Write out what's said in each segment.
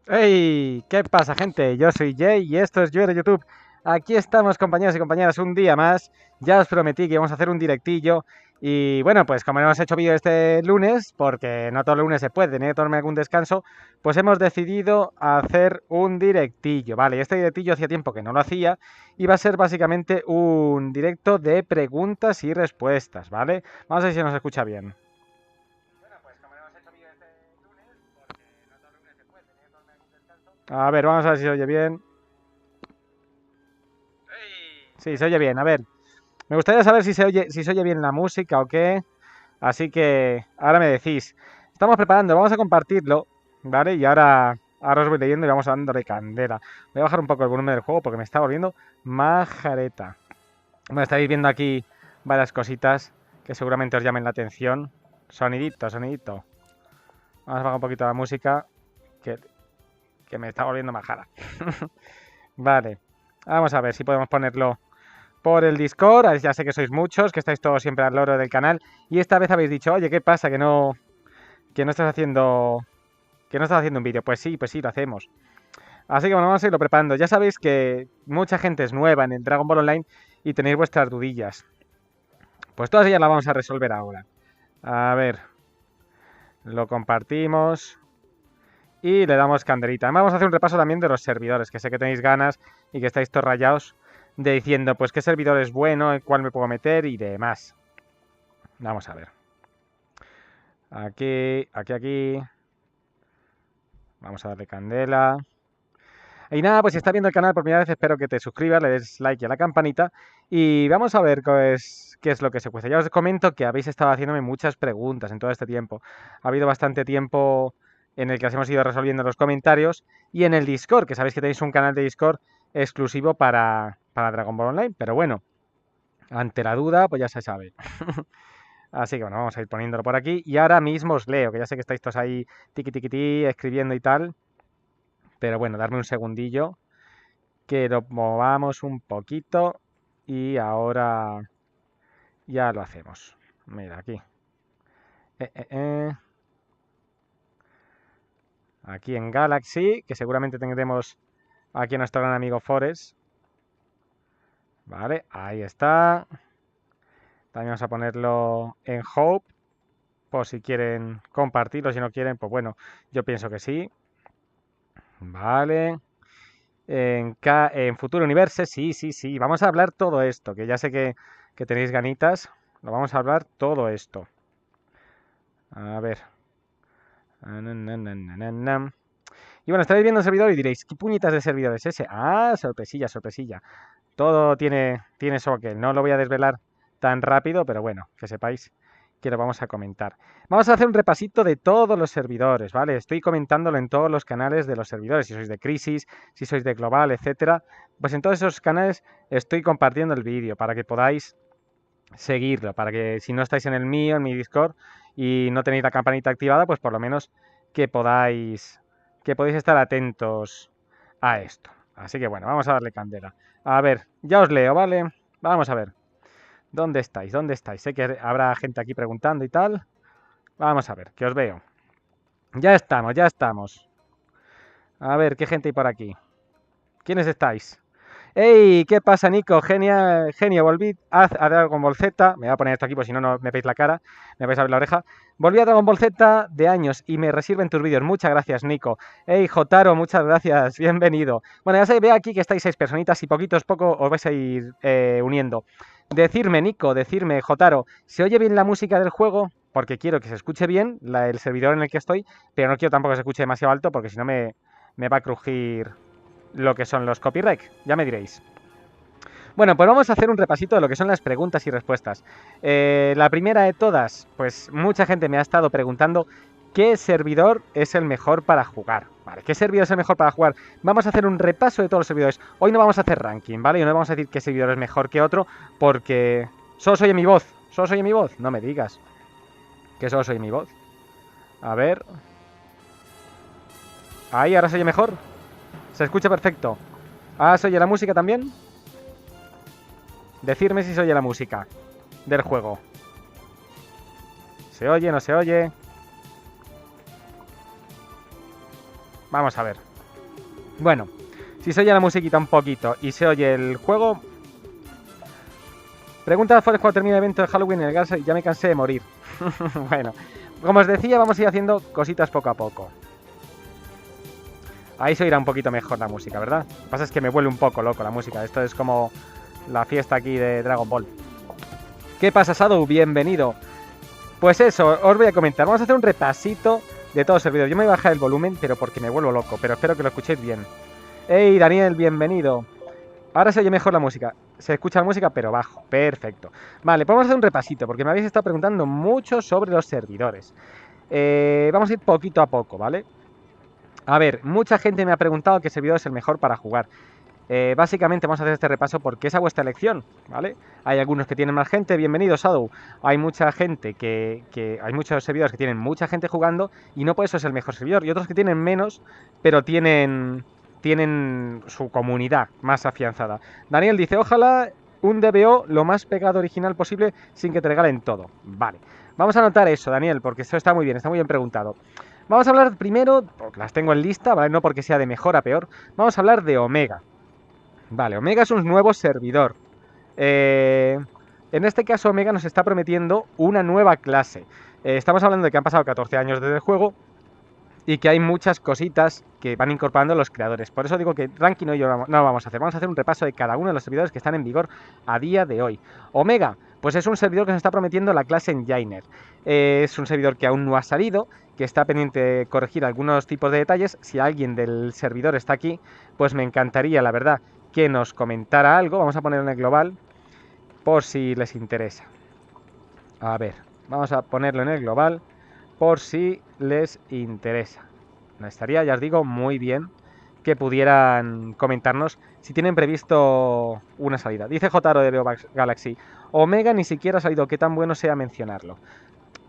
¡Hey! ¿Qué pasa, gente? Yo soy Jay y esto es Yo de YouTube. Aquí estamos, compañeros y compañeras, un día más. Ya os prometí que íbamos a hacer un directillo. Y bueno, pues como no hemos hecho vídeo este lunes, porque no todo el lunes se puede, tenía que tomarme algún descanso, pues hemos decidido hacer un directillo. Vale, este directillo hacía tiempo que no lo hacía y va a ser básicamente un directo de preguntas y respuestas, ¿vale? Vamos a ver si nos escucha bien. Bueno, pues como no hemos hecho vídeo este lunes, porque no todo el lunes se puede, tenía que tomarme algún descanso. A ver, vamos a ver si se oye bien. Sí, se oye bien. A ver, me gustaría saber si se oye bien la música o qué. Así que ahora me decís. Estamos preparando, vamos a compartirlo, ¿vale? Y ahora os voy leyendo y vamos dándole candela. Voy a bajar un poco el volumen del juego porque me está volviendo majareta. Bueno, estáis viendo aquí varias cositas que seguramente os llamen la atención. Sonidito, sonidito. Vamos a bajar un poquito la música que, que me está volviendo majara. Vale, vamos a ver si podemos ponerlo por el Discord. Ya sé que sois muchos, que estáis todos siempre al loro del canal. Y esta vez habéis dicho, oye, ¿qué pasa? Que no estás haciendo. Que no estás haciendo un vídeo. Pues sí, lo hacemos. Así que bueno, vamos a irlo preparando. Ya sabéis que mucha gente es nueva en el Dragon Ball Online y tenéis vuestras dudillas. Pues todas ellas las vamos a resolver ahora. A ver, lo compartimos y le damos candelita. Además, vamos a hacer un repaso también de los servidores, que sé que tenéis ganas y que estáis todos rayados de diciendo, pues, qué servidor es bueno, en cuál me puedo meter y demás. Vamos a ver. Aquí. Vamos a darle candela. Y nada, pues si estás viendo el canal por primera vez, espero que te suscribas, le des like y a la campanita. Y vamos a ver qué es lo que se cuece. Ya os comento que habéis estado haciéndome muchas preguntas en todo este tiempo. Ha habido bastante tiempo en el que las hemos ido resolviendo en los comentarios. Y en el Discord, que sabéis que tenéis un canal de Discord exclusivo para Dragon Ball Online. Pero bueno, ante la duda, pues ya se sabe. Así que bueno, vamos a ir poniéndolo por aquí. Y ahora mismo os leo, que ya sé que estáis todos ahí tiqui tiqui ti, escribiendo y tal. Pero bueno, darme un segundillo, que lo movamos un poquito. Y ahora ya lo hacemos. Mira, aquí. Eh, eh, eh. Aquí en Galaxy, que seguramente tendremos aquí a nuestro gran amigo Forest. Vale, ahí está. También vamos a ponerlo en Hope, por si quieren compartirlo. Si no quieren, pues bueno, yo pienso que sí. Vale. En Futuro Universe, sí, sí, sí. Vamos a hablar todo esto, que ya sé que tenéis ganitas. Lo vamos a hablar todo esto. A ver. Y bueno, estaréis viendo el servidor y diréis, ¿qué puñetas de servidor es ese? Ah, sorpresilla, sorpresilla. Todo tiene su aquel. No lo voy a desvelar tan rápido, pero bueno, que sepáis que lo vamos a comentar. Vamos a hacer un repasito de todos los servidores, ¿vale? Estoy comentándolo en todos los canales de los servidores, si sois de Crisis, si sois de Global, etcétera. Pues en todos esos canales estoy compartiendo el vídeo para que podáis seguirlo, para que si no estáis en el mío, en mi Discord, y no tenéis la campanita activada, pues por lo menos que podáis estar atentos a esto. Así que bueno, vamos a darle candela. A ver, ya os leo, ¿vale? Vamos a ver. ¿Dónde estáis? ¿Dónde estáis? Sé que habrá gente aquí preguntando y tal. Vamos a ver, que os veo. Ya estamos, ya estamos. A ver, ¿qué gente hay por aquí? ¿Quiénes estáis? ¡Ey! ¿Qué pasa, Nico? Genio, volví a Dragon Ball Z. Me voy a poner esto aquí, porque si no, no me veis la cara, me vais a ver la oreja. Volví a Dragon Ball Z de años y me resirven tus vídeos. Muchas gracias, Nico. ¡Ey, Jotaro! Muchas gracias, bienvenido. Bueno, ya sabéis, veo aquí que estáis 6 personitas y poquitos poco os vais a ir uniendo. Decirme, Nico, decirme, Jotaro, ¿se oye bien la música del juego? Porque quiero que se escuche bien el servidor en el que estoy, pero no quiero tampoco que se escuche demasiado alto, porque si no me va a crujir lo que son los copyright, ya me diréis. Bueno, pues vamos a hacer un repasito de lo que son las preguntas y respuestas. La primera de todas, pues mucha gente me ha estado preguntando qué servidor es el mejor para jugar. Vale, ¿qué servidor es el mejor para jugar? Vamos a hacer un repaso de todos los servidores. Hoy no vamos a hacer ranking, ¿vale? Y no vamos a decir qué servidor es mejor que otro, porque solo soy mi voz. ¿Solo soy mi voz? No me digas que solo soy mi voz. A ver. Ahí, ahora se oye mejor. Se escucha perfecto. Ah, ¿se oye la música también? Decirme si se oye la música del juego. ¿Se oye? ¿No se oye? Vamos a ver. Bueno, si se oye la musiquita un poquito y se oye el juego... Pregunta a Forest cuando termine el evento de Halloween en el gas y ya me cansé de morir. Bueno, como os decía, vamos a ir haciendo cositas poco a poco. Ahí se oirá un poquito mejor la música, ¿verdad? Lo que pasa es que me vuelve un poco loco la música. Esto es como la fiesta aquí de Dragon Ball. ¿Qué pasa, Shadow? Bienvenido. Pues eso, os voy a comentar. Vamos a hacer un repasito de todos los servidores. Yo me voy a bajar el volumen, pero porque me vuelvo loco. Pero espero que lo escuchéis bien. ¡Hey, Daniel! Bienvenido. Ahora se oye mejor la música. Se escucha la música, pero bajo. Perfecto. Vale, pues vamos a hacer un repasito, porque me habéis estado preguntando mucho sobre los servidores. Vamos a ir poquito a poco, ¿vale? A ver, mucha gente me ha preguntado qué servidor es el mejor para jugar. Básicamente vamos a hacer este repaso porque es a vuestra elección, ¿vale? Hay algunos que tienen más gente, bienvenido Shadow. Hay mucha gente hay muchos servidores que tienen mucha gente jugando y no por eso es el mejor servidor. Y otros que tienen menos, pero tienen su comunidad más afianzada. Daniel dice, ojalá un DBO lo más pegado original posible sin que te regalen todo. Vale, vamos a anotar eso, Daniel, porque eso está muy bien preguntado. Vamos a hablar primero, porque las tengo en lista, ¿vale? No porque sea de mejor a peor. Vamos a hablar de Omega. Vale, Omega es un nuevo servidor. En este caso, Omega nos está prometiendo una nueva clase. Estamos hablando de que han pasado 14 años desde el juego y que hay muchas cositas que van incorporando los creadores. Por eso digo que ranking hoy no lo vamos a hacer. Vamos a hacer un repaso de cada uno de los servidores que están en vigor a día de hoy. Omega, pues es un servidor que nos está prometiendo la clase Enginer. Es un servidor que aún no ha salido, que está pendiente de corregir algunos tipos de detalles. Si alguien del servidor está aquí, pues me encantaría, la verdad, que nos comentara algo. Vamos a ponerlo en el global por si les interesa. A ver, vamos a ponerlo en el global por si les interesa. Estaría, ya os digo, muy bien que pudieran comentarnos si tienen previsto una salida. Dice Jotaro de Veo Galaxy, Omega ni siquiera ha salido, qué tan bueno sea mencionarlo.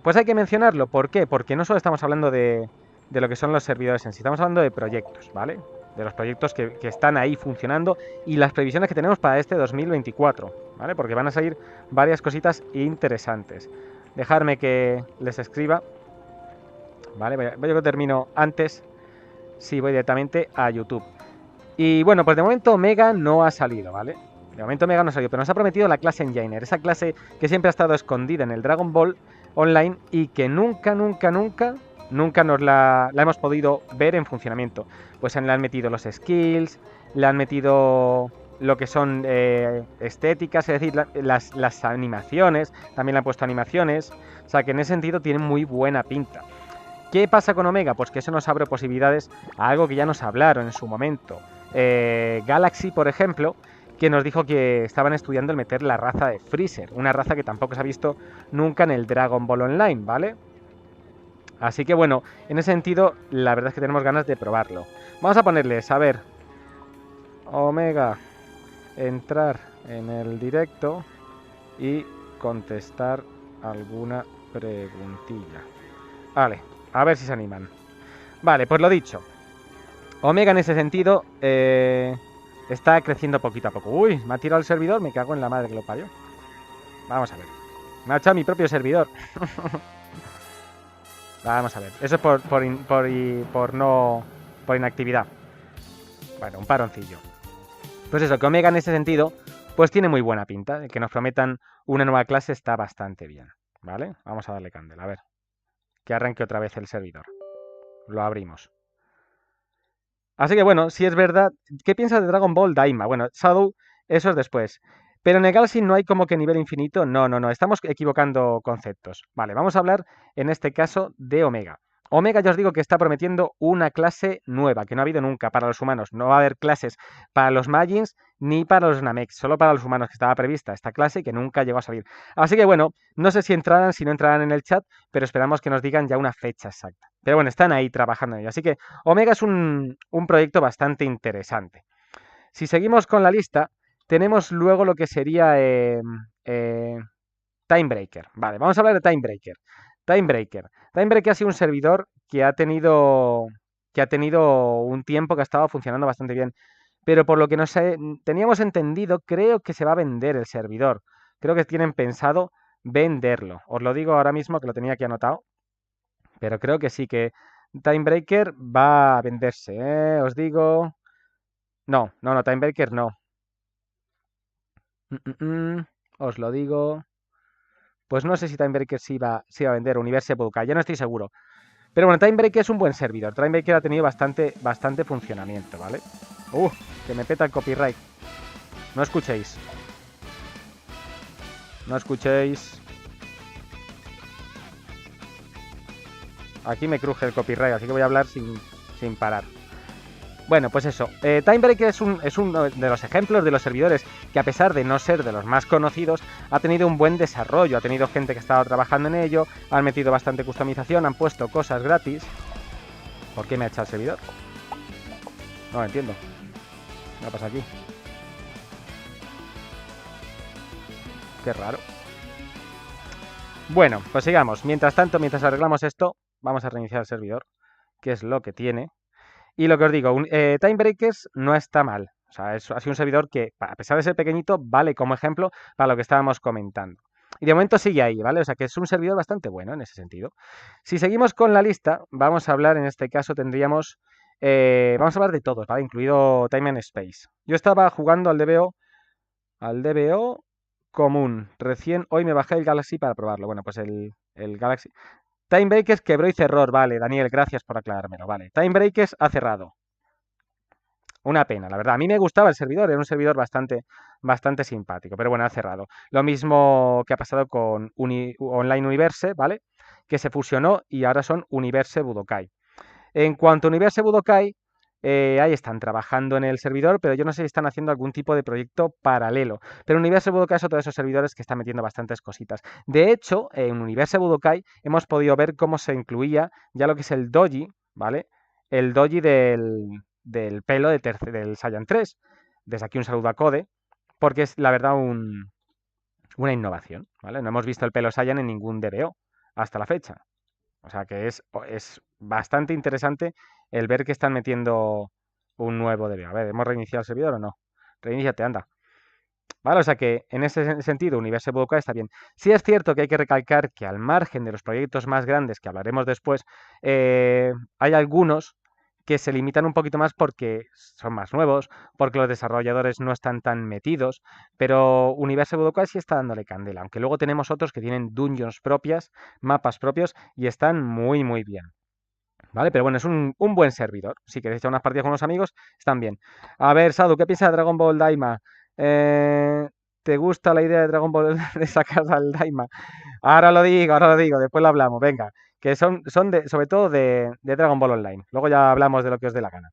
Pues hay que mencionarlo, ¿por qué? Porque no solo estamos hablando de lo que son los servidores en sí, estamos hablando de proyectos, ¿vale? De los proyectos que están ahí funcionando y las previsiones que tenemos para este 2024, ¿vale? Porque van a salir varias cositas interesantes. Dejarme que les escriba, ¿vale? Yo termino antes, si voy directamente a YouTube. Y bueno, pues de momento Omega no ha salido, ¿vale? De momento Omega no ha salido, pero nos ha prometido la clase Enginer, esa clase que siempre ha estado escondida en el Dragon Ball Online y que nunca nos la hemos podido ver en funcionamiento. Pues le han metido los skills, le han metido lo que son estéticas, es decir, las animaciones, también le han puesto animaciones, o sea que en ese sentido tiene muy buena pinta. ¿Qué pasa con Omega? Pues que eso nos abre posibilidades a algo que ya nos hablaron en su momento. Galaxy, por ejemplo, que nos dijo que estaban estudiando el meter la raza de Freezer, una raza que tampoco se ha visto nunca en el Dragon Ball Online, ¿vale? Así que bueno, en ese sentido, la verdad es que tenemos ganas de probarlo. Vamos a ponerles, a ver, Omega, entrar en el directo y contestar alguna preguntilla. Vale, a ver si se animan. Vale, pues lo dicho. Omega en ese sentido está creciendo poquito a poco. Uy, me ha tirado el servidor, me cago en la madre que lo parió. Vamos a ver. Me ha echado mi propio servidor. Vamos a ver. Eso es por inactividad. Bueno, un paroncillo. Pues eso, que Omega en ese sentido, pues tiene muy buena pinta. El que nos prometan una nueva clase está bastante bien. ¿Vale? Vamos a darle candela. A ver. Que arranque otra vez el servidor. Lo abrimos. Así que bueno, si es verdad, ¿qué piensas de Dragon Ball Daima? Bueno, Shadow, eso es después. Pero en el Galaxy no hay como que nivel infinito. No, estamos equivocando conceptos. Vale, vamos a hablar en este caso de Omega. Omega ya os digo que está prometiendo una clase nueva, que no ha habido nunca para los humanos. No va a haber clases para los Majins ni para los Namex, solo para los humanos que estaba prevista esta clase y que nunca llegó a salir. Así que bueno, no sé si entrarán, si no entrarán en el chat, pero esperamos que nos digan ya una fecha exacta. Pero bueno, están ahí trabajando en ello. Así que Omega es un proyecto bastante interesante. Si seguimos con la lista, tenemos luego lo que sería Timebreaker. Vale, vamos a hablar de Timebreaker. Timebreaker ha sido un servidor que ha tenido un tiempo que ha estado funcionando bastante bien. Pero por lo que teníamos entendido, creo que se va a vender el servidor. Creo que tienen pensado venderlo. Os lo digo ahora mismo que lo tenía aquí anotado. Pero creo que sí, que Timebreaker va a venderse, ¿eh? Os digo, No, Timebreaker no. Os lo digo. Pues no sé si Timebreaker sí iba a vender Universe Budokai, ya no estoy seguro. Pero bueno, Timebreaker es un buen servidor. Timebreaker ha tenido bastante funcionamiento, ¿vale? Uh, que me peta el copyright. No escuchéis. No escuchéis. Aquí me cruje el copyright, así que voy a hablar sin parar. Bueno, pues eso. Timebreaker es uno de los ejemplos de los servidores que, a pesar de no ser de los más conocidos, ha tenido un buen desarrollo. Ha tenido gente que ha estado trabajando en ello, han metido bastante customización, han puesto cosas gratis. ¿Por qué me ha echado el servidor? No lo entiendo. ¿Qué pasa aquí? Qué raro. Bueno, pues sigamos. Mientras tanto, mientras arreglamos esto, vamos a reiniciar el servidor, que es lo que tiene. Y lo que os digo, Timebreakers no está mal. O sea, ha sido un servidor que, a pesar de ser pequeñito, vale como ejemplo para lo que estábamos comentando. Y de momento sigue ahí, ¿vale? O sea que es un servidor bastante bueno en ese sentido. Si seguimos con la lista, vamos a hablar, en este caso tendríamos, vamos a hablar de todos, ¿vale? Incluido Time and Space. Yo estaba jugando al DBO común. Recién hoy me bajé el Galaxy para probarlo. Bueno, pues el Galaxy. Timebreakers quebró y cerró. Vale, Daniel, gracias por aclarármelo. Vale, Timebreakers ha cerrado. Una pena, la verdad. A mí me gustaba el servidor, era un servidor bastante simpático, pero bueno, ha cerrado. Lo mismo que ha pasado con Online Universe, ¿vale? Que se fusionó y ahora son Universe Budokai. En cuanto a Universe Budokai, ahí están trabajando en el servidor, pero yo no sé si están haciendo algún tipo de proyecto paralelo. Pero Universe Budokai es otro de esos servidores que están metiendo bastantes cositas. De hecho, en Universe Budokai hemos podido ver cómo se incluía ya lo que es el doji, ¿vale? El doji del pelo del Saiyan 3. Desde aquí un saludo a Code, porque es la verdad una innovación, ¿vale? No hemos visto el pelo Saiyan en ningún DBO hasta la fecha. O sea que es bastante interesante el ver que están metiendo un nuevo DB. A ver, ¿hemos reiniciado el servidor o no? Reiníciate, anda. Vale, o sea que en ese sentido, Universe Budokai está bien. Sí es cierto que hay que recalcar que, al margen de los proyectos más grandes que hablaremos después, hay algunos que se limitan un poquito más porque son más nuevos, porque los desarrolladores no están tan metidos, pero Universe Budokai sí está dándole candela, aunque luego tenemos otros que tienen dungeons propias, mapas propios y están muy bien. ¿Vale? Pero bueno, es un buen servidor. Si queréis echar unas partidas con unos amigos, están bien. A ver, Sadu, ¿qué piensas de Dragon Ball Daima? Eh, ¿Te gusta la idea de Dragon Ball de sacar al Daima? Ahora lo digo, después lo hablamos. Venga, que son sobre todo de Dragon Ball Online. Luego ya hablamos de lo que os dé la gana.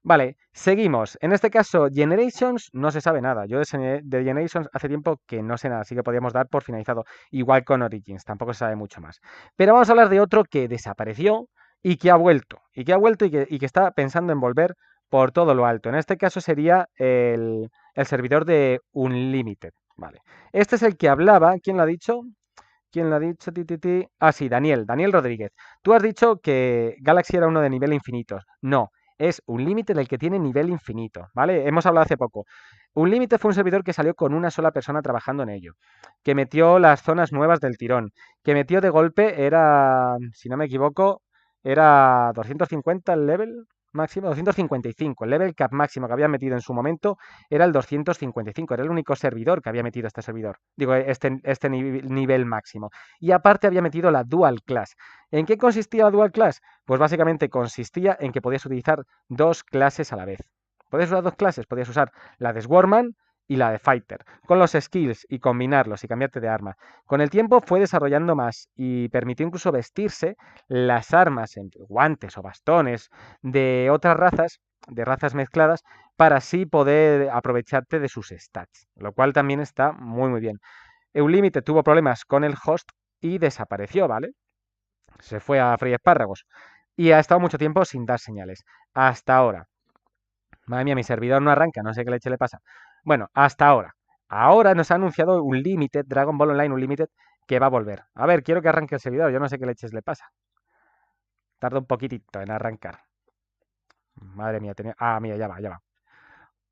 Vale, seguimos. En este caso, Generations no se sabe nada. Yo de Generations hace tiempo que no sé nada, así que podríamos dar por finalizado. Igual con Origins, tampoco se sabe mucho más. Pero vamos a hablar de otro que desapareció y que ha vuelto. Y que ha vuelto y que está pensando en volver por todo lo alto. En este caso sería el servidor de Unlimited. Vale. Este es el que hablaba. ¿Quién lo ha dicho? ¿Quién lo ha dicho? Ah, sí, Daniel Rodríguez. Tú has dicho que Galaxy era uno de nivel infinito. No, es Unlimited el que tiene nivel infinito, ¿vale? Hemos hablado hace poco. Unlimited fue un servidor que salió con una sola persona trabajando en ello, que metió las zonas nuevas del tirón, que metió de golpe, si no me equivoco, era 250 el level máximo, 255. El level cap máximo que había metido en su momento era el 255. Era el único servidor que había metido este servidor. Digo, este nivel máximo. Y aparte había metido la Dual Class. ¿En qué consistía la Dual Class? Pues básicamente consistía en que podías utilizar dos clases a la vez. ¿Podías usar dos clases? Podías usar la de Swarman y la de Fighter, con los skills y combinarlos y cambiarte de arma. Con el tiempo fue desarrollando más y permitió incluso vestirse las armas en guantes o bastones de razas mezcladas, para así poder aprovecharte de sus stats, lo cual también está muy bien. Unlimited tuvo problemas con el host y desapareció, ¿vale? Se fue a freír espárragos y ha estado mucho tiempo sin dar señales. Hasta ahora. Madre mía, mi servidor no arranca, no sé qué leche le pasa. Bueno, hasta ahora. Ahora nos ha anunciado Unlimited, Dragon Ball Online Unlimited, que va a volver. A ver, quiero que arranque el servidor, yo no sé qué leches le pasa. Tarda un poquitito en arrancar. Madre mía, mira, ya va.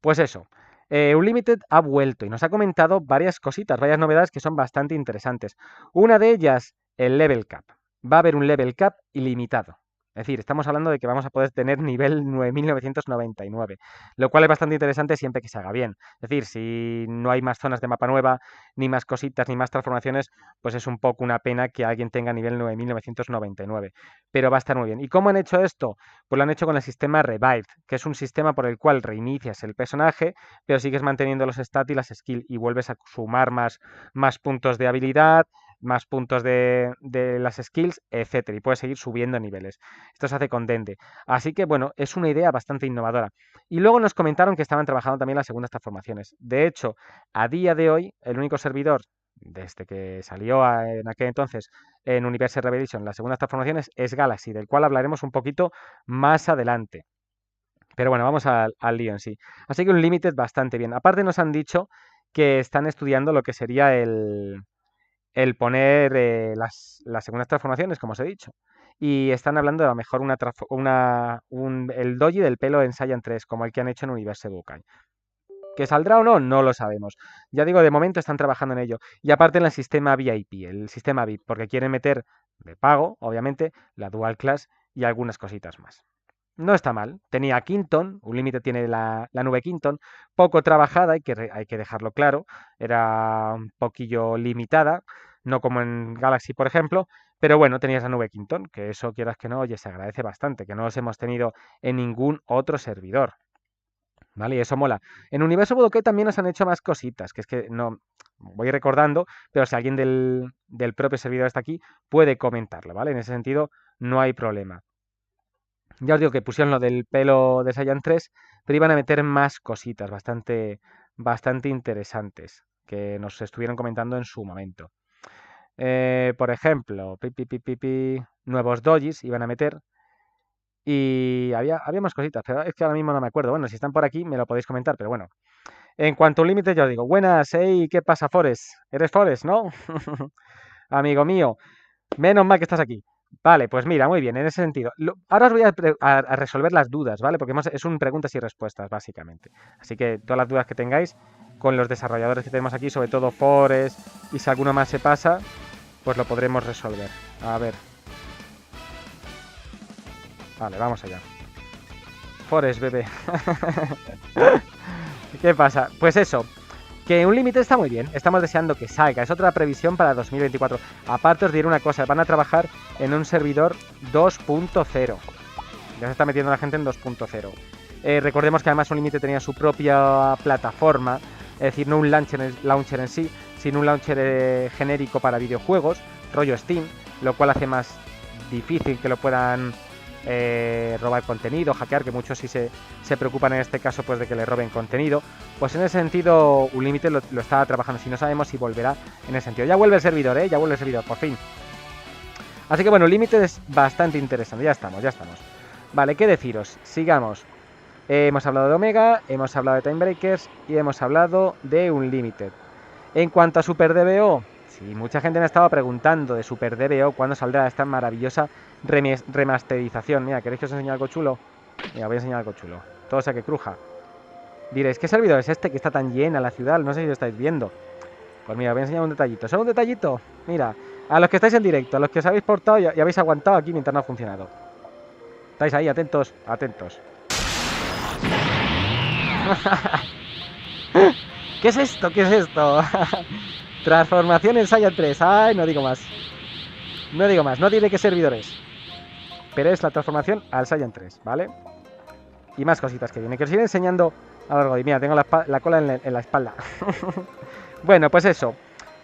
Pues eso, Unlimited ha vuelto y nos ha comentado varias cositas, varias novedades que son bastante interesantes. Una de ellas, el level cap. Va a haber un level cap ilimitado. Es decir, estamos hablando de que vamos a poder tener nivel 9999, lo cual es bastante interesante siempre que se haga bien. Es decir, si no hay más zonas de mapa nueva, ni más cositas, ni más transformaciones, pues es un poco una pena que alguien tenga nivel 9999, pero va a estar muy bien. ¿Y cómo han hecho esto? Pues lo han hecho con el sistema Revived, que es un sistema por el cual reinicias el personaje, pero sigues manteniendo los stats y las skills y vuelves a sumar más puntos de habilidad, más puntos de las skills, etcétera, y puedes seguir subiendo niveles. Esto se hace con Dende. Así que, bueno, es una idea bastante innovadora. Y luego nos comentaron que estaban trabajando también las segundas transformaciones. De hecho, a día de hoy, el único servidor, desde que salió en aquel entonces en Universe Revelation, las segundas transformaciones, es Galaxy, del cual hablaremos un poquito más adelante. Pero bueno, vamos al lío en sí. Así que un Limited bastante bien. Aparte nos han dicho que están estudiando lo que sería el poner las segundas transformaciones, como os he dicho. Y están hablando de a lo mejor el doji del pelo en Saiyan 3, como el que han hecho en Universe Bukai. ¿Que saldrá o no? No lo sabemos. Ya digo, de momento están trabajando en ello. Y aparte en el sistema VIP, el sistema VIP, porque quieren meter de pago, obviamente, la Dual Class y algunas cositas más. No está mal. Tenía Quinton, un límite tiene la nube Quinton, poco trabajada, hay que dejarlo claro. Era un poquillo limitada, no como en Galaxy, por ejemplo. Pero bueno, tenías la nube Quinton, que eso quieras que no, oye, se agradece bastante, que no los hemos tenido en ningún otro servidor. ¿Vale? Y eso mola. En Universo Budokai también nos han hecho más cositas, que es que no voy recordando, pero si alguien del propio servidor está aquí, puede comentarlo, ¿vale? En ese sentido, no hay problema. Ya os digo que pusieron lo del pelo de Saiyan 3, pero iban a meter más cositas bastante interesantes que nos estuvieron comentando en su momento. Por ejemplo, nuevos dojis iban a meter y había más cositas, pero es que ahora mismo no me acuerdo. Bueno, si están por aquí me lo podéis comentar, pero bueno. En cuanto a un límite, yo os digo, buenas, hey, ¿qué pasa, Forest? ¿Eres Forest, no? Amigo mío, menos mal que estás aquí. Vale, pues mira, muy bien, en ese sentido. Ahora os voy a resolver las dudas, ¿vale? Porque es un preguntas y respuestas, básicamente. Así que todas las dudas que tengáis con los desarrolladores que tenemos aquí, sobre todo Forest, y si alguno más se pasa, pues lo podremos resolver. A ver. Vale, vamos allá. Forest, bebé. ¿Qué pasa? Pues eso, que un límite está muy bien, estamos deseando que salga, es otra previsión para 2024. Aparte os diré una cosa, van a trabajar en un servidor 2.0. Ya se está metiendo la gente en 2.0. Recordemos que además un límite tenía su propia plataforma, es decir, no un launcher en sí, sino un launcher genérico para videojuegos, rollo Steam, lo cual hace más difícil que lo puedan robar contenido, hackear, que muchos sí se preocupan en este caso pues de que le roben contenido. Pues en ese sentido Unlimited lo estaba trabajando, si no sabemos si volverá en ese sentido. Ya vuelve el servidor, ya vuelve el servidor, por fin. Así que bueno, Unlimited es bastante interesante, ya estamos. Vale, ¿qué deciros? Sigamos. Hemos hablado de Omega, hemos hablado de Timebreakers y hemos hablado de Unlimited. En cuanto a Super DBO, sí, mucha gente me estaba preguntando de Super DBO cuándo saldrá esta maravillosa remasterización. Mira, ¿queréis que os enseñe algo chulo? Mira, voy a enseñar algo chulo. Todo sea que cruja. Diréis, ¿qué servidor es este que está tan llena la ciudad? No sé si lo estáis viendo. Pues mira, voy a enseñar un detallito. ¿Solo un detallito? Mira, a los que estáis en directo, a los que os habéis portado y habéis aguantado aquí mientras no ha funcionado. Estáis ahí, atentos. ¿Qué es esto? Transformación en Saiyan 3. Ay, no digo más. No diré qué servidor es. Pero es la transformación al Saiyan 3, ¿vale? Y más cositas que vienen. Que os iré enseñando a lo largo de... Mira, tengo la cola en la espalda. Bueno, pues eso.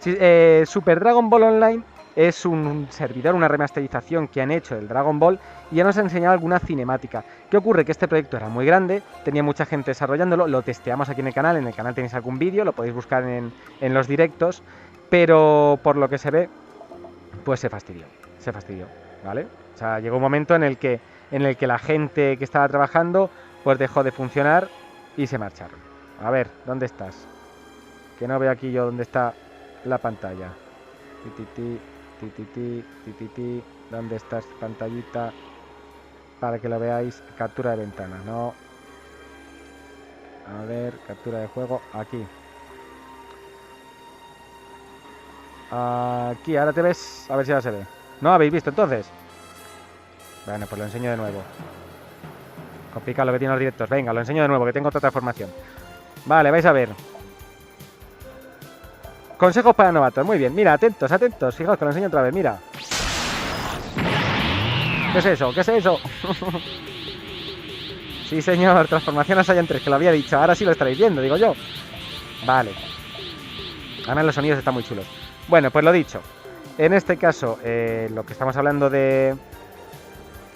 Super Dragon Ball Online es un servidor, una remasterización que han hecho del Dragon Ball y ya nos han enseñado alguna cinemática. ¿Qué ocurre? Que este proyecto era muy grande, tenía mucha gente desarrollándolo, lo testeamos aquí en el canal tenéis algún vídeo, lo podéis buscar en los directos, pero por lo que se ve, pues se fastidió, ¿vale? O sea, llegó un momento en el que la gente que estaba trabajando pues dejó de funcionar y se marcharon. A ver, ¿dónde estás? Que no veo aquí yo dónde está la pantalla. ¿Dónde estás, pantallita? Para que lo veáis. Captura de ventana, no. A ver, captura de juego, aquí. Aquí, ahora te ves. A ver si ahora se ve. ¿No habéis visto entonces? Bueno, pues lo enseño de nuevo. Complicado lo que tienen los directos. Venga, lo enseño de nuevo, que tengo otra transformación. Vale, vais a ver. Consejos para novatos. Muy bien, mira, atentos, atentos. Fijaos que lo enseño otra vez, mira. ¿Qué es eso? ¿Qué es eso? Sí, señor, transformación a Saiyan 3, que lo había dicho. Ahora sí lo estaréis viendo, digo yo. Vale. Además los sonidos están muy chulos. Bueno, pues lo dicho. En este caso, lo que estamos hablando de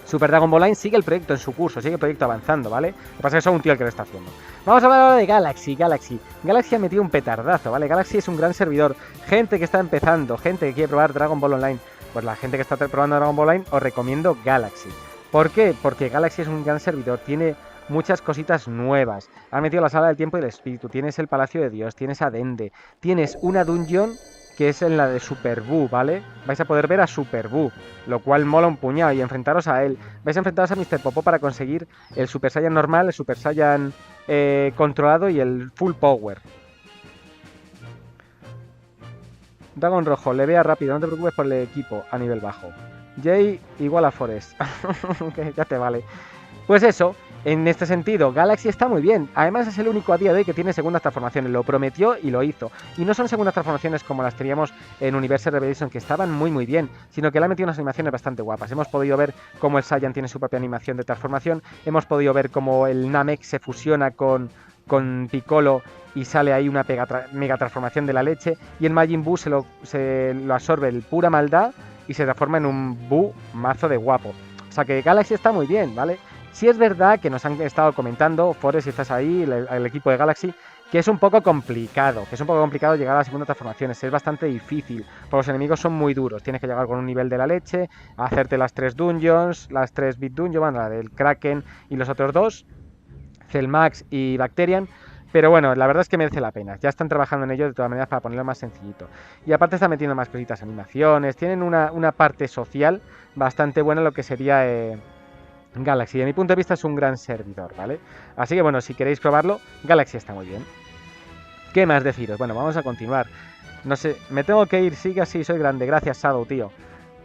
Super Dragon Ball Line sigue el proyecto en su curso, sigue el proyecto avanzando, ¿vale? Lo que pasa es que soy un tío el que lo está haciendo. Vamos a hablar ahora de Galaxy. Galaxy ha metido un petardazo, ¿vale? Galaxy es un gran servidor. Gente que está empezando, gente que quiere probar Dragon Ball Online. Pues la gente que está probando Dragon Ball Online, os recomiendo Galaxy. ¿Por qué? Porque Galaxy es un gran servidor, tiene muchas cositas nuevas. Ha metido la sala del tiempo y del espíritu, tienes el Palacio de Dios, tienes a Dende, tienes una dungeon que es en la de Super Buu, ¿vale? Vais a poder ver a Super Buu, lo cual mola un puñado, y enfrentaros a él. Vais a enfrentaros a Mr. Popo para conseguir el Super Saiyan normal, el Super Saiyan controlado y el Full Power. Dragon Rojo, le vea rápido, no te preocupes por el equipo a nivel bajo. Jay igual a Forest. Que ya te vale. Pues eso, en este sentido, Galaxy está muy bien. Además es el único a día de hoy que tiene segundas transformaciones. Lo prometió y lo hizo. Y no son segundas transformaciones como las teníamos en Universal Revelation, que estaban muy bien, sino que le ha metido unas animaciones bastante guapas. Hemos podido ver cómo el Saiyan tiene su propia animación de transformación. Hemos podido ver cómo el Namek se fusiona con Piccolo y sale ahí una mega transformación de la leche. Y el Majin Buu se lo absorbe el pura maldad y se transforma en un Buu mazo de guapo. O sea que Galaxy está muy bien, ¿vale? Sí es verdad que nos han estado comentando, Forest, si estás ahí, el equipo de Galaxy, que es un poco complicado, llegar a las segundas transformaciones, es bastante difícil, porque los enemigos son muy duros, tienes que llegar con un nivel de la leche, hacerte las 3 dungeons, las 3 bit dungeons, bueno, la del Kraken y los otros dos, Cellmax y Bacterian. Pero bueno, la verdad es que merece la pena. Ya están trabajando en ello de todas maneras para ponerlo más sencillito. Y aparte están metiendo más cositas, animaciones. Tienen una parte social bastante buena, lo que sería Galaxy. De mi punto de vista es un gran servidor, ¿vale? Así que bueno, si queréis probarlo, Galaxy está muy bien. ¿Qué más deciros? Bueno, vamos a continuar. No sé, me tengo que ir. Sigue así, soy grande. Gracias, Shadow, tío.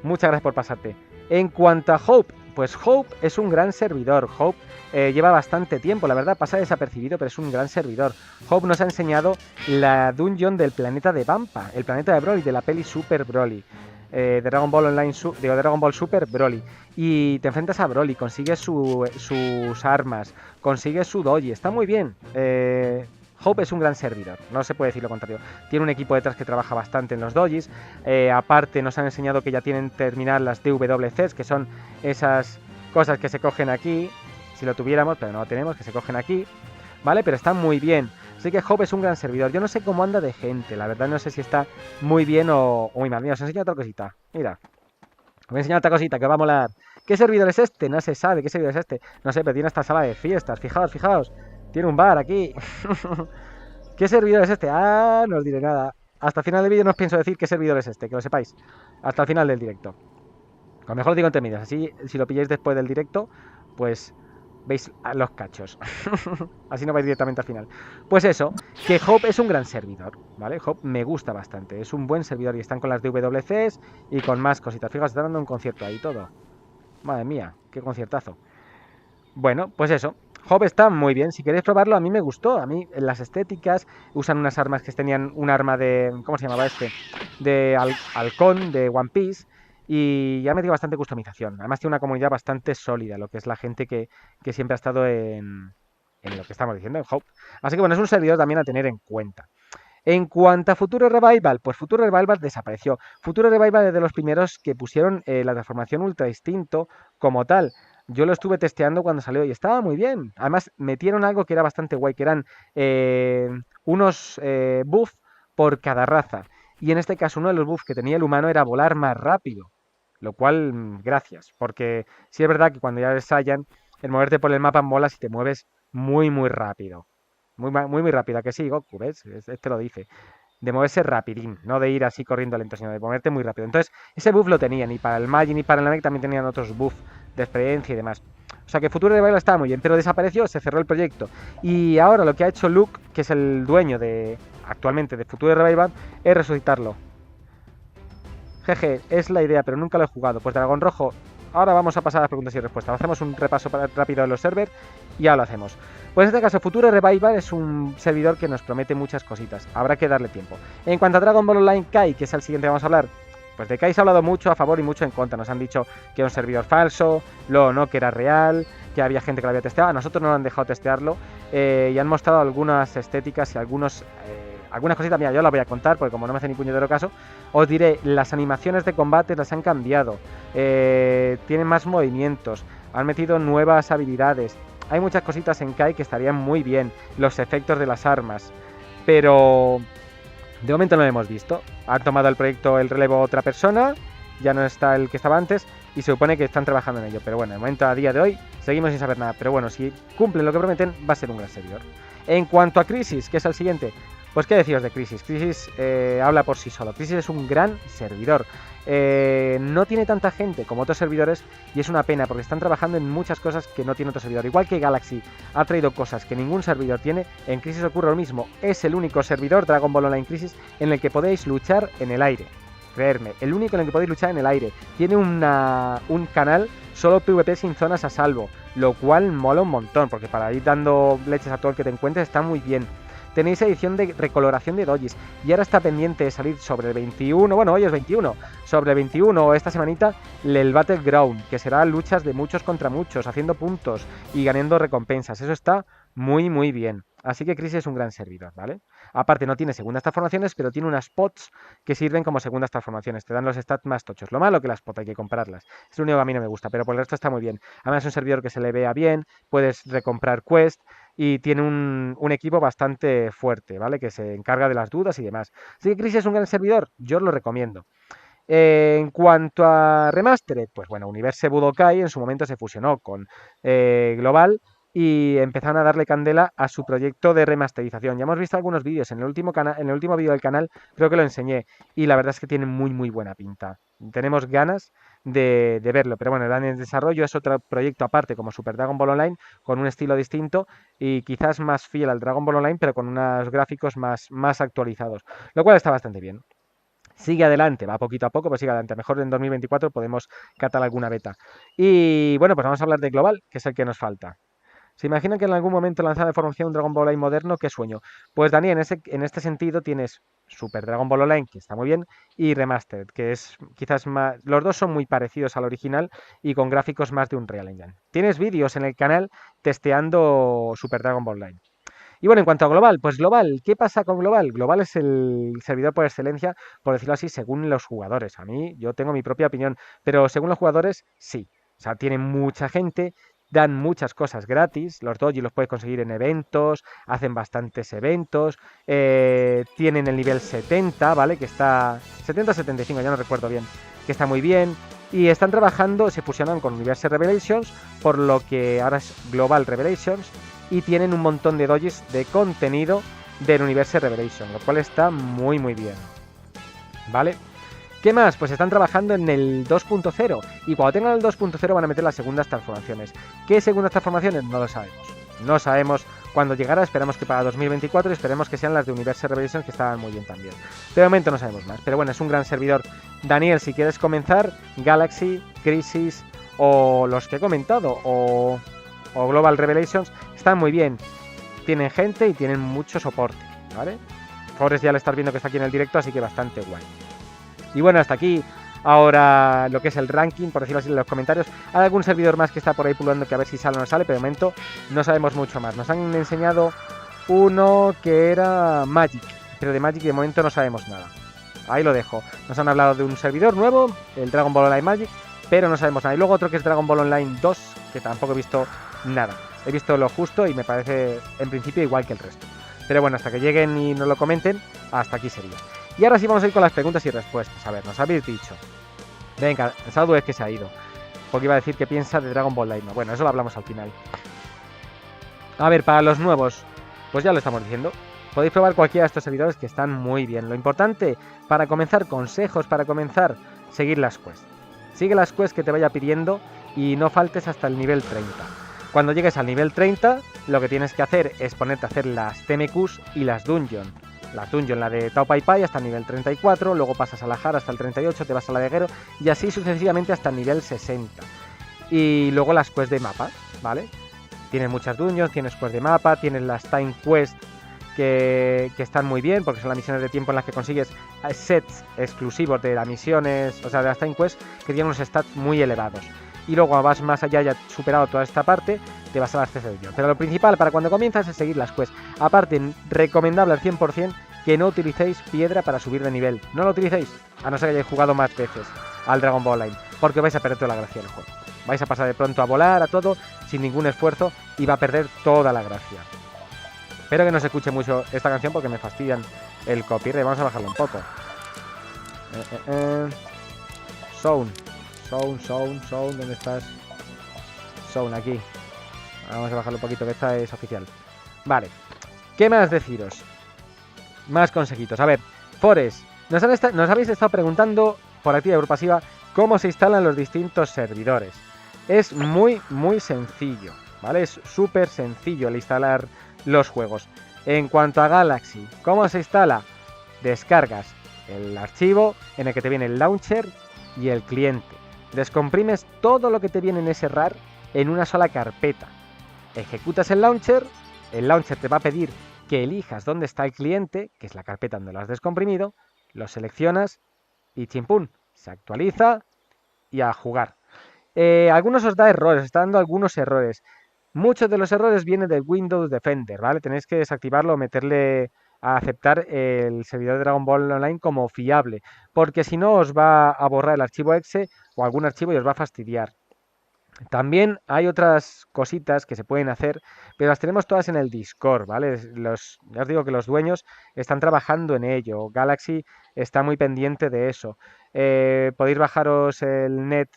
Muchas gracias por pasarte. En cuanto a Hope, pues Hope es un gran servidor. Hope lleva bastante tiempo, la verdad, pasa desapercibido, pero es un gran servidor. Hope nos ha enseñado la dungeon del planeta de Vampa, el planeta de Broly, de la peli Super Broly. De Dragon Ball Online, de Dragon Ball Super Broly. Y te enfrentas a Broly, consigues sus armas, consigues su doji, está muy bien. Hope es un gran servidor, no se puede decir lo contrario. Tiene un equipo detrás que trabaja bastante en los dojis. Aparte nos han enseñado que ya tienen terminar las DWCs, que son esas cosas que se cogen aquí. Si lo tuviéramos, pero no lo tenemos, que se cogen aquí, ¿vale? Pero está muy bien. Así que Hope es un gran servidor. Yo no sé cómo anda de gente, la verdad no sé si está muy bien o muy mal. Mira, os enseño otra cosita. Mira, os voy a enseñar otra cosita que va a molar. ¿Qué servidor es este? No se sabe. ¿Qué servidor es este? No sé, pero tiene esta sala de fiestas. Fijaos, fijaos. Tiene un bar aquí. ¿Qué servidor es este? Ah, no os diré nada. Hasta el final del vídeo no os pienso decir qué servidor es este, que lo sepáis. Hasta el final del directo. A lo mejor lo digo entre medias. Así, si lo pilláis después del directo, pues veis a los cachos. Así no vais directamente al final. Pues eso, que Hope es un gran servidor, ¿vale? Hope me gusta bastante, es un buen servidor y están con las DWCs y con más cositas. Fijaos, están dando un concierto ahí todo. Madre mía, qué conciertazo. Bueno, pues eso. Hope está muy bien, si queréis probarlo, a mí me gustó. A mí, en las estéticas, usan unas armas que tenían un arma de... ¿Cómo se llamaba este? De halcón, de One Piece. Y ya me dio bastante customización. Además tiene una comunidad bastante sólida, lo que es la gente que siempre ha estado en lo que estamos diciendo, en Hope. Así que bueno, es un servidor también a tener en cuenta. En cuanto a Futuro Revival, pues Futuro Revival desapareció. Futuro Revival es de los primeros que pusieron la transformación Ultra Instinto como tal. Yo lo estuve testeando cuando salió y estaba muy bien. Además, metieron algo que era bastante guay, que eran unos buffs por cada raza. Y en este caso, uno de los buffs que tenía el humano era volar más rápido. Lo cual, gracias. Porque sí es verdad que cuando ya eres Saiyan, el moverte por el mapa mola si te mueves muy rápido. Muy rápido, ¿a que sí, Goku? ¿Ves? Este lo dice. De moverse rapidín, no de ir así corriendo lento, sino de moverte muy rápido. Entonces, ese buff lo tenían, y para el Majin y para el Namek también tenían otros buffs de experiencia y demás. O sea que Futuro Revival estaba muy bien, pero desapareció, se cerró el proyecto. Y ahora lo que ha hecho Luke, que es el dueño actualmente de Futuro Revival, es resucitarlo. Jeje, es la idea, pero nunca lo he jugado. Pues Dragón Rojo, Ahora vamos a pasar a las preguntas y respuestas. Hacemos un repaso rápido de los servers y ya lo hacemos. Pues en este caso, Futuro Revival es un servidor que nos promete muchas cositas. Habrá que darle tiempo. En cuanto a Dragon Ball Online Kai, que es el siguiente que vamos a hablar, pues de Kai se ha hablado mucho a favor y mucho en contra. Nos han dicho que era un servidor falso, luego no, que era real, que había gente que lo había testeado. A nosotros no nos han dejado testearlo y han mostrado algunas estéticas y algunas cositas. Mira, yo las voy a contar porque como no me hace ni puñetero caso, os diré, las animaciones de combate las han cambiado, tienen más movimientos, han metido nuevas habilidades. Hay muchas cositas en Kai que estarían muy bien, los efectos de las armas, pero de momento no lo hemos visto. Han tomado el proyecto el relevo otra persona, ya no está el que estaba antes y se supone que están trabajando en ello. Pero bueno, de momento a día de hoy seguimos sin saber nada. Pero bueno, si cumplen lo que prometen, va a ser un gran servidor. En cuanto a Crisis, que es el siguiente, pues qué deciros de Crisis. Crisis habla por sí solo. Crisis es un gran servidor. No tiene tanta gente como otros servidores y es una pena porque están trabajando en muchas cosas que no tiene otro servidor. Igual que Galaxy ha traído cosas que ningún servidor tiene, en Crisis ocurre lo mismo. Es el único servidor Dragon Ball Online Crisis en el que podéis luchar en el aire. Creerme, el único en el que podéis luchar en el aire. Tiene un canal solo PvP sin zonas a salvo, lo cual mola un montón porque para ir dando leches a todo el que te encuentres está muy bien. Tenéis edición de recoloración de dojis y ahora está pendiente de salir sobre el 21, bueno, hoy es 21, sobre el 21 esta semanita el Battleground, que será luchas de muchos contra muchos, haciendo puntos y ganando recompensas. Eso está muy muy bien. Así que Crisis es un gran servidor, ¿vale? Aparte no tiene segundas transformaciones, pero tiene unas pots que sirven como segundas transformaciones, te dan los stats más tochos. Lo malo que las pots hay que comprarlas, es lo único que a mí no me gusta, pero por el resto está muy bien. Además es un servidor que se le vea bien, puedes recomprar quest y tiene un equipo bastante fuerte, ¿vale? Que se encarga de las dudas y demás. Así que Crisis es un gran servidor, yo os lo recomiendo. En cuanto a Remastered, pues bueno, Universe Budokai en su momento se fusionó con Global y empezaron a darle candela a su proyecto de remasterización. Ya hemos visto algunos vídeos, en el último vídeo del canal creo que lo enseñé y la verdad es que tiene muy muy buena pinta. Tenemos ganas de verlo, pero bueno, el en desarrollo es otro proyecto aparte como Super Dragon Ball Online con un estilo distinto y quizás más fiel al Dragon Ball Online pero con unos gráficos más actualizados, lo cual está bastante bien. Sigue adelante, va poquito a poco, pero sigue adelante. A lo mejor en 2024 podemos catar alguna beta. Y bueno, pues vamos a hablar de Global, que es el que nos falta. ¿Se imaginan que en algún momento lanzara de formación un Dragon Ball Online moderno? ¡Qué sueño! Pues Dani, en este sentido tienes Super Dragon Ball Online, que está muy bien, y Remastered, que es quizás más... Los dos son muy parecidos al original y con gráficos más de Unreal Engine. Tienes vídeos en el canal testeando Super Dragon Ball Online. Y bueno, en cuanto a Global, pues Global, ¿qué pasa con Global? Global es el servidor por excelencia, por decirlo así, según los jugadores. A mí, yo tengo mi propia opinión, pero según los jugadores, sí. O sea, tienen mucha gente, dan muchas cosas gratis, los dojis los puedes conseguir en eventos, hacen bastantes eventos, tienen el nivel 70, ¿vale? Que está... 70-75, ya no recuerdo bien, que está muy bien. Y están trabajando, se fusionan con Universe Revelations, por lo que ahora es Global Revelations, y tienen un montón de dojis de contenido del Universe Revelation, lo cual está muy muy bien, ¿vale? ¿Qué más? Pues están trabajando en el 2.0 y cuando tengan el 2.0 van a meter las segundas transformaciones. ¿Qué segundas transformaciones? No lo sabemos. No sabemos cuándo llegará, esperamos que para 2024 y esperemos que sean las de Universe Revelation que estaban muy bien también. De momento no sabemos más, pero bueno, es un gran servidor. Daniel, si quieres comenzar, Galaxy, Crisis o los que he comentado o Global Revelations están muy bien, tienen gente y tienen mucho soporte, ¿vale? Forest ya lo estás viendo que está aquí en el directo, así que bastante guay. Y bueno, hasta aquí ahora lo que es el ranking, por decirlo así, en los comentarios. Hay algún servidor más que está por ahí pululando que a ver si sale o no sale, pero de momento no sabemos mucho más. Nos han enseñado uno que era Magic, pero de Magic de momento no sabemos nada. Ahí lo dejo. Nos han hablado de un servidor nuevo, el Dragon Ball Online Magic, pero no sabemos nada. Y luego otro que es Dragon Ball Online 2, que tampoco he visto nada. He visto lo justo y me parece en principio igual que el resto. Pero bueno, hasta que lleguen y nos lo comenten, hasta aquí sería. Y ahora sí vamos a ir con las preguntas y respuestas. A ver, nos habéis dicho. Venga, Sadu es que se ha ido. Porque iba a decir que piensa de Dragon Ball Line. Bueno, eso lo hablamos al final. A ver, para los nuevos, pues ya lo estamos diciendo. Podéis probar cualquiera de estos servidores que están muy bien. Lo importante, para comenzar, consejos para comenzar, seguir las quests. Sigue las quests que te vaya pidiendo y no faltes hasta el nivel 30. Cuando llegues al nivel 30, lo que tienes que hacer es ponerte a hacer las TMQs y las Dungeon. las dungeon, la de Tao Pai Pai hasta el nivel 34, luego pasas a la Jara hasta el 38, te vas a la de Gero y así sucesivamente hasta el nivel 60. Y luego las quests de mapa, ¿vale? Tienes muchas dungeons, tienes quests de mapa, tienes las time quests que están muy bien porque son las misiones de tiempo en las que consigues sets exclusivos de las misiones, o sea, de las time quests que tienen unos stats muy elevados. Y luego vas más allá, ya superado toda esta parte, te vas a las CC Dungeon. Pero lo principal para cuando comienzas es seguir las quests. Aparte, recomendable al 100% que no utilicéis piedra para subir de nivel. No lo utilicéis, a no ser que hayáis jugado más veces al Dragon Ball Online, porque vais a perder toda la gracia del juego. Vais a pasar de pronto a volar, a todo, sin ningún esfuerzo, y va a perder toda la gracia. Espero que no se escuche mucho esta canción porque me fastidian el copyright. Vamos a bajarlo un poco. Sound, ¿dónde estás? Sound, aquí. Vamos a bajarlo un poquito, que esta es oficial. Vale, ¿qué más deciros? Más consejitos. A ver, Forest, nos habéis estado preguntando por activa y por pasiva cómo se instalan los distintos servidores. Es muy sencillo, ¿vale? Es súper sencillo el instalar los juegos. En cuanto a Galaxy, ¿cómo se instala? Descargas el archivo en el que te viene el launcher y el cliente. Descomprimes todo lo que te viene en ese RAR en una sola carpeta. Ejecutas el launcher te va a pedir que elijas dónde está el cliente, que es la carpeta donde lo has descomprimido, lo seleccionas y chimpún, se actualiza y a jugar. Algunos os da errores, está dando algunos errores. Muchos de los errores vienen del Windows Defender, ¿vale? Tenéis que desactivarlo o meterle a aceptar el servidor de Dragon Ball Online como fiable, porque si no os va a borrar el archivo exe o algún archivo y os va a fastidiar. También hay otras cositas que se pueden hacer, pero las tenemos todas en el Discord, ¿vale? Ya os digo que los dueños están trabajando en ello. Galaxy está muy pendiente de eso. Podéis bajaros el net,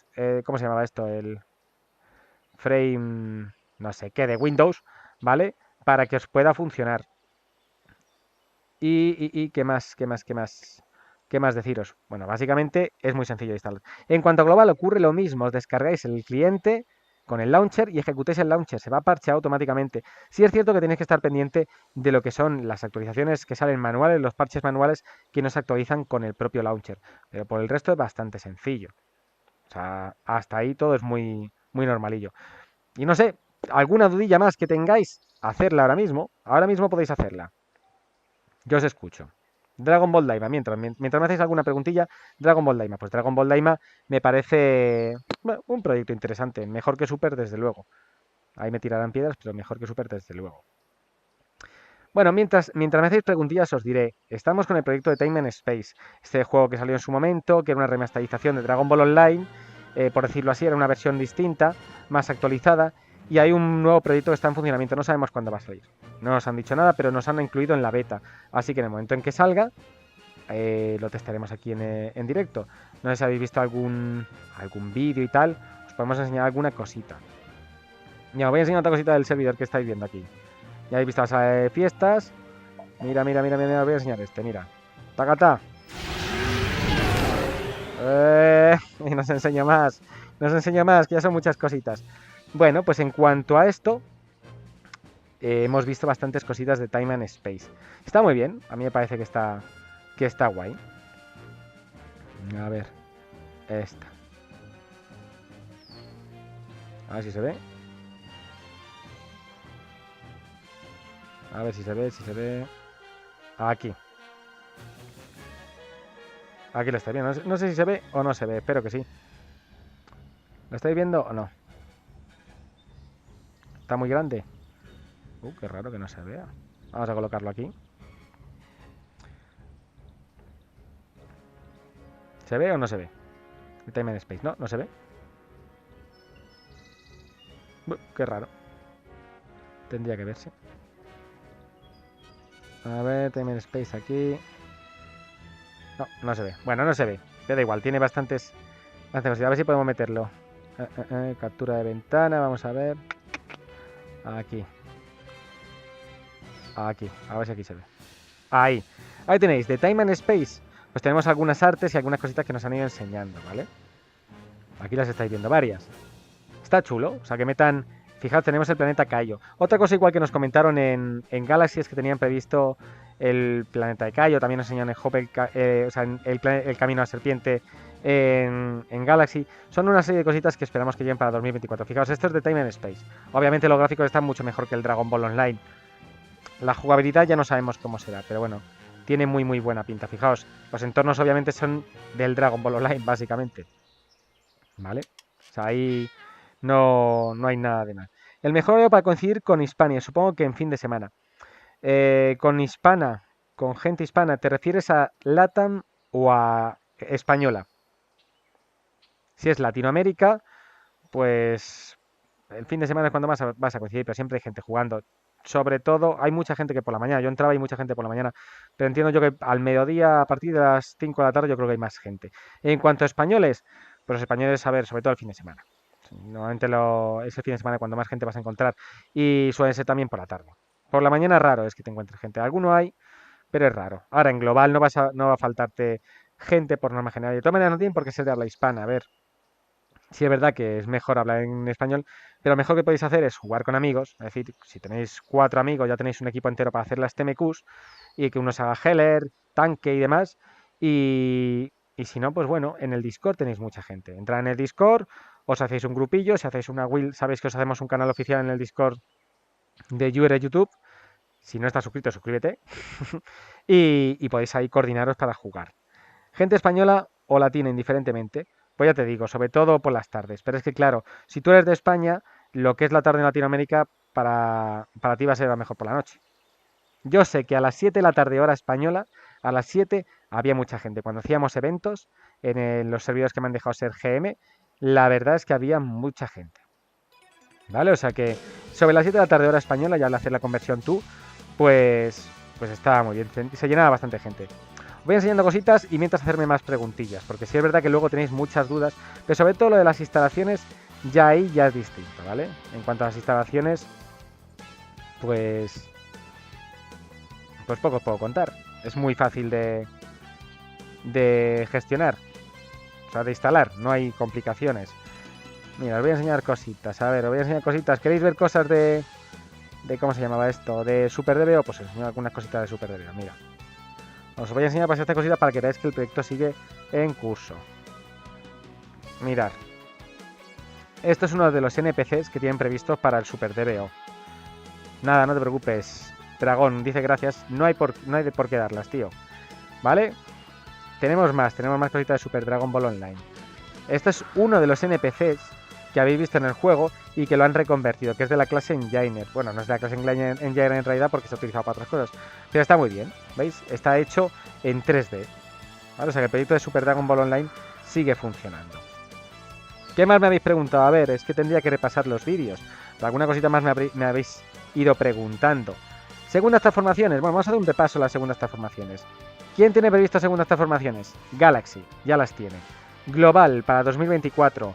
¿cómo se llamaba esto? El frame, no sé qué, de Windows, ¿vale? Para que os pueda funcionar. Y ¿qué más? ¿Qué más deciros? Bueno, básicamente es muy sencillo de instalar. En cuanto a global ocurre lo mismo, os descargáis el cliente con el launcher y ejecutéis el launcher, se va a parchear automáticamente. Sí es cierto que tenéis que estar pendiente de lo que son las actualizaciones que salen manuales, los parches manuales que no se actualizan con el propio launcher, pero por el resto es bastante sencillo. O sea, hasta ahí todo es muy normalillo. Y no sé, alguna dudilla más que tengáis, hacerla ahora mismo podéis hacerla. Yo os escucho. Dragon Ball Daima, mientras me hacéis alguna preguntilla, Dragon Ball Daima. Pues Dragon Ball Daima me parece un proyecto interesante, mejor que Super desde luego. Ahí me tirarán piedras, pero mejor que Super desde luego. Bueno, mientras me hacéis preguntillas os diré, estamos con el proyecto de Time and Space, este juego que salió en su momento, que era una remasterización de Dragon Ball Online, por decirlo así, era una versión distinta, más actualizada, y hay un nuevo proyecto que está en funcionamiento, no sabemos cuándo va a salir. No nos han dicho nada, pero nos han incluido en la beta, así que en el momento en que salga, lo testaremos aquí en directo. No sé si habéis visto algún vídeo y tal, os podemos enseñar alguna cosita. Ya, os voy a enseñar otra cosita del servidor que estáis viendo aquí. Ya habéis visto las fiestas. Mira, os voy a enseñar este, mira. ¡Tacata! Y nos enseño más, que ya son muchas cositas. Bueno, pues en cuanto a esto, hemos visto bastantes cositas de Time and Space. Está muy bien, a mí me parece que está guay. A ver, esta. A ver si se ve. A ver si se ve. Aquí. Aquí lo estáis viendo. No sé si se ve o no se ve, espero que sí. ¿Lo estáis viendo o no? ¿Está muy grande? Qué raro que no se vea. Vamos a colocarlo aquí. ¿Se ve o no se ve? El Time and Space, no se ve. Qué raro. Tendría que verse. A ver, Time and Space aquí. No se ve. Bueno, no se ve. Pero da igual, tiene bastantes cosas. A ver si podemos meterlo. Captura de ventana, vamos a ver. Aquí. A ver si aquí se ve. Ahí tenéis, de Time and Space. Pues tenemos algunas artes y algunas cositas que nos han ido enseñando, ¿vale? Aquí las estáis viendo varias. Está chulo, o sea, que metan Fijaos, tenemos el planeta Cayo. Otra cosa igual que nos comentaron en Galaxy es que tenían previsto el planeta de Cayo. También nos enseñan en Hope o sea, el camino a la serpiente en Galaxy. Son una serie de cositas que esperamos que lleguen para 2024. Fijaos, esto es de Time and Space. Obviamente los gráficos están mucho mejor que el Dragon Ball Online. La jugabilidad ya no sabemos cómo será, pero bueno, tiene muy muy buena pinta. Fijaos, los entornos obviamente son del Dragon Ball Online, básicamente. ¿Vale? O sea, ahí no hay nada de más. El mejor horario para coincidir con Hispania, supongo que en fin de semana. Con hispana, con gente hispana, ¿te refieres a LATAM o a española? Si es Latinoamérica, pues el fin de semana es cuando más vas a coincidir, pero siempre hay gente jugando. Sobre todo, hay mucha gente que por la mañana, yo entraba y mucha gente por la mañana, pero entiendo yo que al mediodía, a partir de las 5 de la tarde, yo creo que hay más gente. En cuanto a españoles, pues los españoles, a ver, sobre todo el fin de semana. Normalmente es el fin de semana cuando más gente vas a encontrar y suele ser también por la tarde. Por la mañana raro es que te encuentres gente. Alguno hay, pero es raro. Ahora, en global no va a faltarte gente por norma general. De todas maneras, no tienen por qué ser de habla hispana. A ver, sí es verdad que es mejor hablar en español, pero lo mejor que podéis hacer es jugar con amigos. Es decir, si tenéis 4 amigos, ya tenéis un equipo entero para hacer las TMQs y que uno se haga Heller, tanque y demás. Y si no, pues bueno, en el Discord tenéis mucha gente. Entrad en el Discord, os hacéis un grupillo, si hacéis una guild, sabéis que os hacemos un canal oficial en el Discord de YouTube. Si no estás suscrito, suscríbete. y podéis ahí coordinaros para jugar. Gente española o latina, indiferentemente. Pues ya te digo, sobre todo por las tardes. Pero es que claro, si tú eres de España, lo que es la tarde en Latinoamérica, para ti va a ser mejor por la noche. Yo sé que a las 7 de la tarde hora española, a las 7 había mucha gente. Cuando hacíamos eventos en los servidores que me han dejado ser GM, la verdad es que había mucha gente. ¿Vale? O sea que sobre las 7 de la tarde hora española, ya al hacer la conversión tú, pues estaba muy bien. Se llenaba bastante gente. Voy enseñando cositas y mientras hacerme más preguntillas, porque sí es verdad que luego tenéis muchas dudas, pero sobre todo lo de las instalaciones, ya ahí ya es distinto, ¿vale? En cuanto a las instalaciones, pues poco os puedo contar. Es muy fácil de gestionar, o sea, de instalar, no hay complicaciones. Mira, os voy a enseñar cositas, a ver, os voy a enseñar cositas. ¿Queréis ver cosas de cómo se llamaba esto? ¿De Super DBO? Pues os enseño algunas cositas de Super DBO, mira. Os voy a enseñar estas cositas para que veáis que el proyecto sigue en curso. Mirad. Esto es uno de los NPCs que tienen previstos para el Super DBO. Nada, no te preocupes. Dragón dice gracias. No hay de por qué darlas, tío. ¿Vale? Tenemos más cositas de Super Dragon Ball Online. Este es uno de los NPCs que habéis visto en el juego y que lo han reconvertido, que es de la clase Engineer. Bueno, no es de la clase Engineer en realidad porque se ha utilizado para otras cosas, pero está muy bien, ¿veis? Está hecho en 3D. ¿Vale? O sea que el proyecto de Super Dragon Ball Online sigue funcionando. ¿Qué más me habéis preguntado? A ver, es que tendría que repasar los vídeos. Pero alguna cosita más me habéis ido preguntando. Segundas transformaciones. Bueno, vamos a dar un repaso a las segundas transformaciones. ¿Quién tiene previsto segundas transformaciones? Galaxy, ya las tiene. Global para 2024.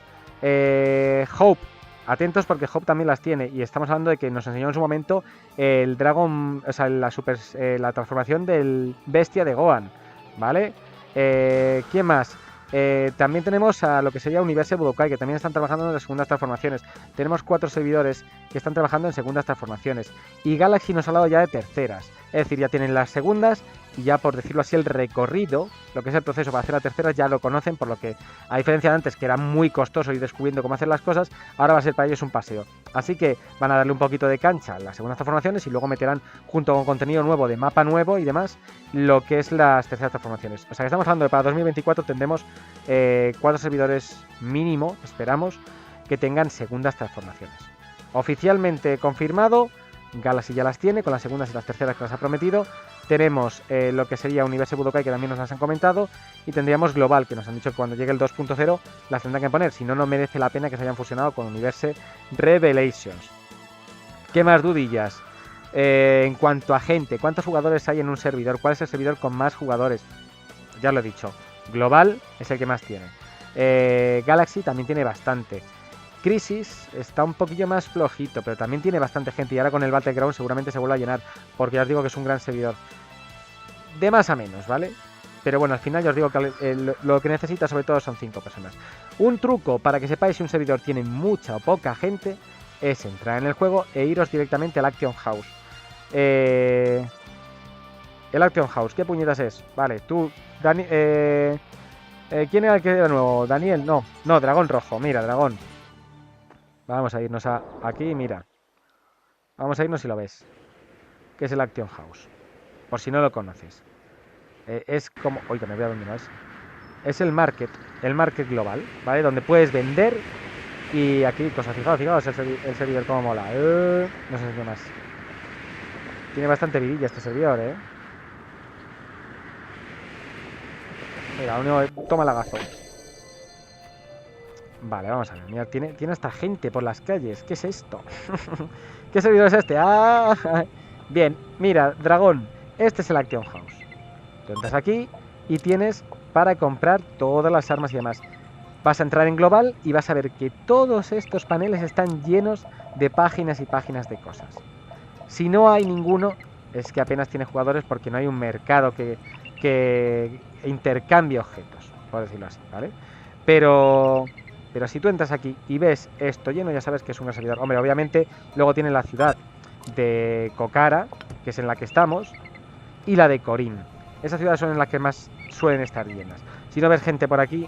Hope, atentos porque Hope también las tiene. Y estamos hablando de que nos enseñó en su momento el Dragon, o sea, la transformación del Bestia de Gohan, ¿vale? ¿Quién más? También tenemos a lo que sería Universe Budokai, que también están trabajando en las segundas transformaciones. Tenemos 4 servidores que están trabajando en segundas transformaciones. Y Galaxy nos ha hablado ya de terceras. Es decir, ya tienen las segundas y ya, por decirlo así, el recorrido, lo que es el proceso para hacer las terceras, ya lo conocen, por lo que, a diferencia de antes, que era muy costoso ir descubriendo cómo hacer las cosas, ahora va a ser para ellos un paseo. Así que van a darle un poquito de cancha a las segundas transformaciones y luego meterán, junto con contenido nuevo, de mapa nuevo y demás, lo que es las terceras transformaciones. O sea que estamos hablando de para 2024 tendremos 4 servidores mínimo, esperamos, que tengan segundas transformaciones. Oficialmente confirmado, Galaxy ya las tiene, con las segundas y las terceras que las ha prometido. Tenemos lo que sería Universe Budokai, que también nos las han comentado, y tendríamos Global, que nos han dicho que cuando llegue el 2.0 las tendrán que poner, si no, no merece la pena que se hayan fusionado con Universe Revelations. ¿Qué más dudillas? En cuanto a gente, ¿cuántos jugadores hay en un servidor? ¿Cuál es el servidor con más jugadores? Ya lo he dicho, Global es el que más tiene. Galaxy también tiene bastante. Crisis está un poquillo más flojito, pero también tiene bastante gente y ahora con el Battleground seguramente se vuelve a llenar, porque ya os digo que es un gran servidor. De más a menos, ¿vale? Pero bueno, al final ya os digo que lo que necesita sobre todo son 5 personas. Un truco para que sepáis si un servidor tiene mucha o poca gente es entrar en el juego e iros directamente al Action House. El Action House, ¿qué puñetas es? Vale, tú, Dani, ¿quién era el que era nuevo? ¿Daniel? No, no, Dragón Rojo, mira, Dragón. Vamos a irnos aquí, mira. Vamos a irnos si lo ves. ¿Qué es el Action House? Por si no lo conoces. Es como... Oiga, me voy a dónde no es. Es el market global, ¿vale? Donde puedes vender y aquí cosas. Fijaos el servidor como mola. No sé qué más. Tiene bastante vidilla este servidor, ¿eh? Mira, uno toma lagazo. Vale, vamos a ver. Mira, tiene hasta gente por las calles. ¿Qué es esto? ¿Qué servidor es este? ¡Ah! Bien, mira, dragón. Este es el Action House. Tú entras aquí y tienes para comprar todas las armas y demás. Vas a entrar en global y vas a ver que todos estos paneles están llenos de páginas y páginas de cosas. Si no hay ninguno, es que apenas tiene jugadores porque no hay un mercado que intercambie objetos, por decirlo así, ¿vale? Pero, pero si tú entras aquí y ves esto lleno, ya sabes que es un servidor. Hombre, obviamente luego tiene la ciudad de Kokara, que es en la que estamos, y la de Corín. Esas ciudades son en las que más suelen estar llenas. Si no ves gente por aquí,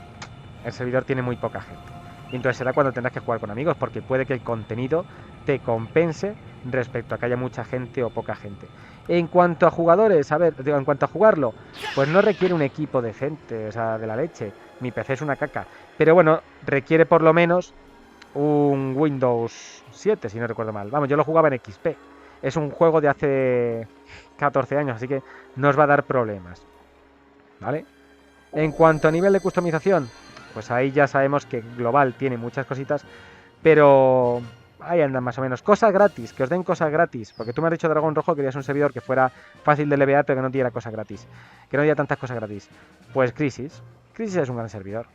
el servidor tiene muy poca gente. Y entonces será cuando tendrás que jugar con amigos, porque puede que el contenido te compense respecto a que haya mucha gente o poca gente. En cuanto a jugadores, a ver, en cuanto a jugarlo, pues no requiere un equipo de gente, o sea, de la leche. Mi PC es una caca. Pero bueno, requiere por lo menos un Windows 7, si no recuerdo mal. Vamos, yo lo jugaba en XP. Es un juego de hace 14 años, así que no os va a dar problemas. ¿Vale? En cuanto a nivel de customización, pues ahí ya sabemos que Global tiene muchas cositas, pero ahí andan más o menos. Cosas gratis, que os den cosas gratis, porque tú me has dicho, Dragón Rojo, que querías un servidor que fuera fácil de levear, pero que no diera cosas gratis, que no diera tantas cosas gratis. Pues Crisis. Crisis es un gran servidor.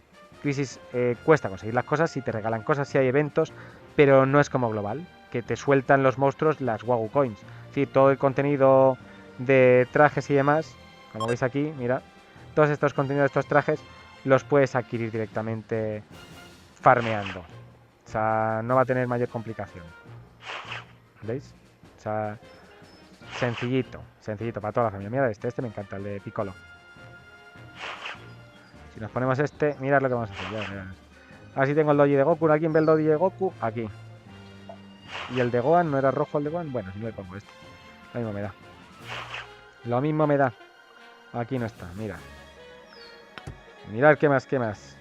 Crisis cuesta conseguir las cosas, si te regalan cosas, si hay eventos, pero no es como Global, que te sueltan los monstruos las Wagu Coins. Es decir, todo el contenido de trajes y demás, como veis aquí, mira, todos estos contenidos de estos trajes los puedes adquirir directamente farmeando. O sea, no va a tener mayor complicación. ¿Veis? O sea, sencillito, sencillito para toda la familia. Mira este me encanta, el de Piccolo. Si nos ponemos este, mirad lo que vamos a hacer. Ya, mirad. Así tengo el doji de Goku. ¿Alguien ve el doji de Goku? Aquí. Y el de Gohan, ¿no era rojo el de Gohan? Bueno, si no le pongo este. Lo mismo me da. Lo mismo me da. Aquí no está, mira. Mirad qué más, qué más.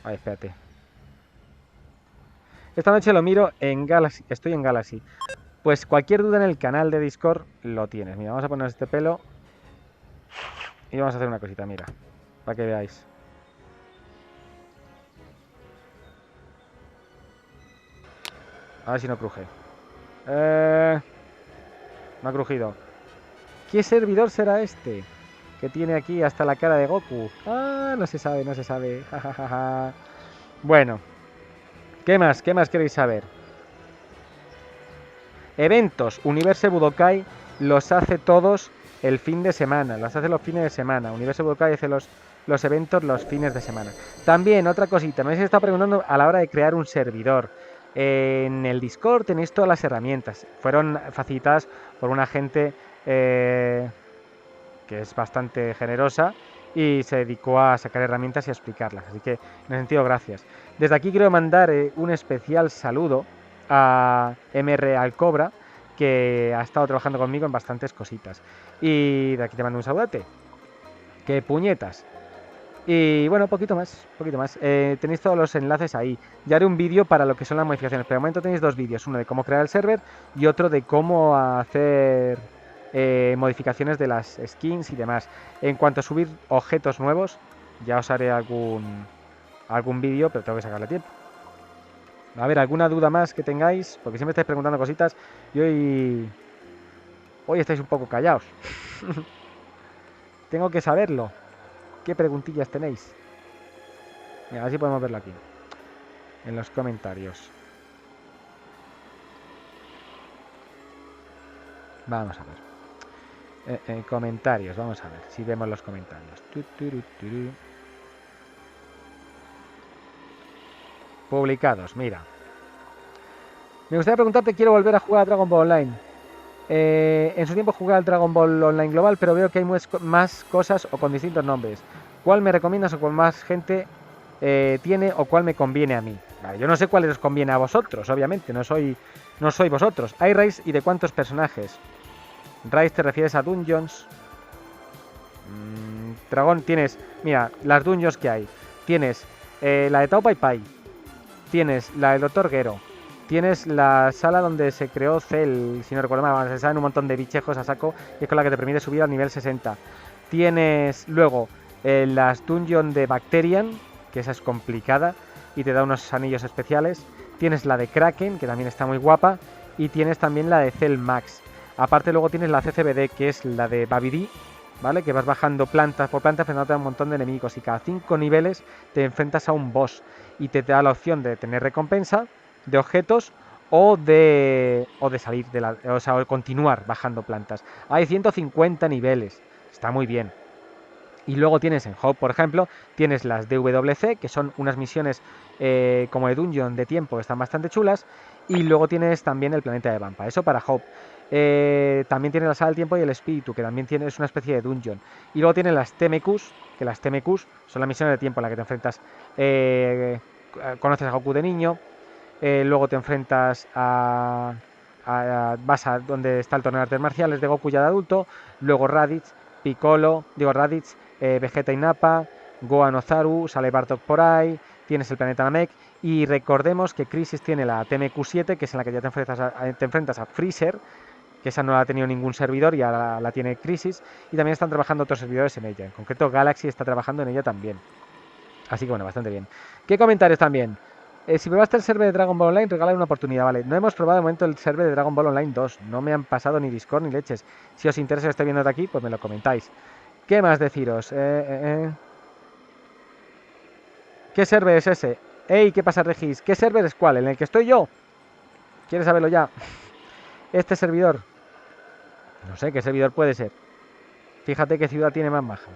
Ay, espérate. Esta noche lo miro en Galaxy. Estoy en Galaxy. Pues cualquier duda en el canal de Discord lo tienes. Mira, vamos a poner este pelo. Y vamos a hacer una cosita, mira. Para que veáis. A ver si no cruje. No ha crujido. ¿Qué servidor será este? Que tiene aquí hasta la cara de Goku. Ah, no se sabe, no se sabe. Bueno. ¿Qué más? ¿Qué más queréis saber? Eventos. Universe Budokai los hace todos el fin de semana. Los hace los fines de semana. Universe Budokai hace los eventos los fines de semana. También, otra cosita. Me habéis estado preguntando a la hora de crear un servidor. En el Discord tenéis todas las herramientas. Fueron facilitadas por una gente que es bastante generosa y se dedicó a sacar herramientas y a explicarlas. Así que, en ese sentido, gracias. Desde aquí quiero mandar un especial saludo a MR Alcobra, que ha estado trabajando conmigo en bastantes cositas. Y de aquí te mando un saludote. ¡Qué puñetas! Y bueno, poquito más, poquito más. Tenéis todos los enlaces ahí. Ya haré un vídeo para lo que son las modificaciones. Pero de momento tenéis dos vídeos. Uno de cómo crear el server y otro de cómo hacer modificaciones de las skins y demás. En cuanto a subir objetos nuevos, ya os haré algún vídeo, pero tengo que sacarle tiempo. A ver, ¿alguna duda más que tengáis? Porque siempre estáis preguntando cositas y hoy estáis un poco callados. Tengo que saberlo. ¿Qué preguntillas tenéis? Mira, a ver si podemos verlo aquí, en los comentarios. Vamos a ver. Comentarios, vamos a ver si vemos los comentarios. Publicados, mira. Me gustaría preguntarte, quiero volver a jugar a Dragon Ball Online. En su tiempo jugué al Dragon Ball Online Global, pero veo que hay más cosas o con distintos nombres. ¿Cuál me recomiendas o cuál más gente tiene o cuál me conviene a mí? Vale, yo no sé cuál os conviene a vosotros, obviamente, no soy vosotros. ¿Hay raids y de cuántos personajes? Raids te refieres a dungeons. Dragón tienes, mira, las dungeons que hay. Tienes la de Tao Pai Pai. Tienes la del Dr. Gero. Tienes la sala donde se creó Cell, si no recuerdo mal, se salen un montón de bichejos a saco y es con la que te permite subir al nivel 60. Tienes luego las dungeons de Bacterian, que esa es complicada y te da unos anillos especiales. Tienes la de Kraken, que también está muy guapa. Y tienes también la de Cell Max. Aparte luego tienes la CCBD, que es la de Babidi, ¿vale? Que vas bajando planta por planta enfrentándote a un montón de enemigos y cada 5 niveles te enfrentas a un boss y te da la opción de tener recompensa, de objetos o de salir de la, o sea, o continuar bajando plantas. Hay 150 niveles, está muy bien. Y luego tienes en Hope, por ejemplo, tienes las DWC, que son unas misiones como de dungeon de tiempo, que están bastante chulas. Y luego tienes también el planeta de Vampa, eso para Hope. También tienes la sala del tiempo y el espíritu, que también es una especie de dungeon. Y luego tienes las TMQs, que las TMQs son las misiones de tiempo en las que te enfrentas. Conoces a Goku de niño, luego te enfrentas vas a donde está el torneo de artes marciales de Goku ya de adulto, luego Raditz, Piccolo, digo Raditz, Vegeta y Nappa, Gohan Ozaru, sale Bardock por ahí, tienes el planeta Namek y recordemos que Crisis tiene la TMQ7, que es en la que ya te enfrentas a Freezer, que esa no la ha tenido ningún servidor y ahora la tiene Crisis, y también están trabajando otros servidores en ella, en concreto Galaxy está trabajando en ella también. Así que bueno, bastante bien. ¿Qué comentarios también? Si probaste el server de Dragon Ball Online, regálale una oportunidad, vale. No hemos probado de momento el server de Dragon Ball Online 2. No me han pasado ni Discord ni leches. Si os interesa que esté viendo de aquí, pues me lo comentáis. ¿Qué más deciros? ¿Qué server es ese? Ey, ¿qué pasa, Regis? ¿Qué server es cuál? ¿En el que estoy yo? ¿Quieres saberlo ya? Este servidor. No sé qué servidor puede ser. Fíjate qué ciudad tiene más maja.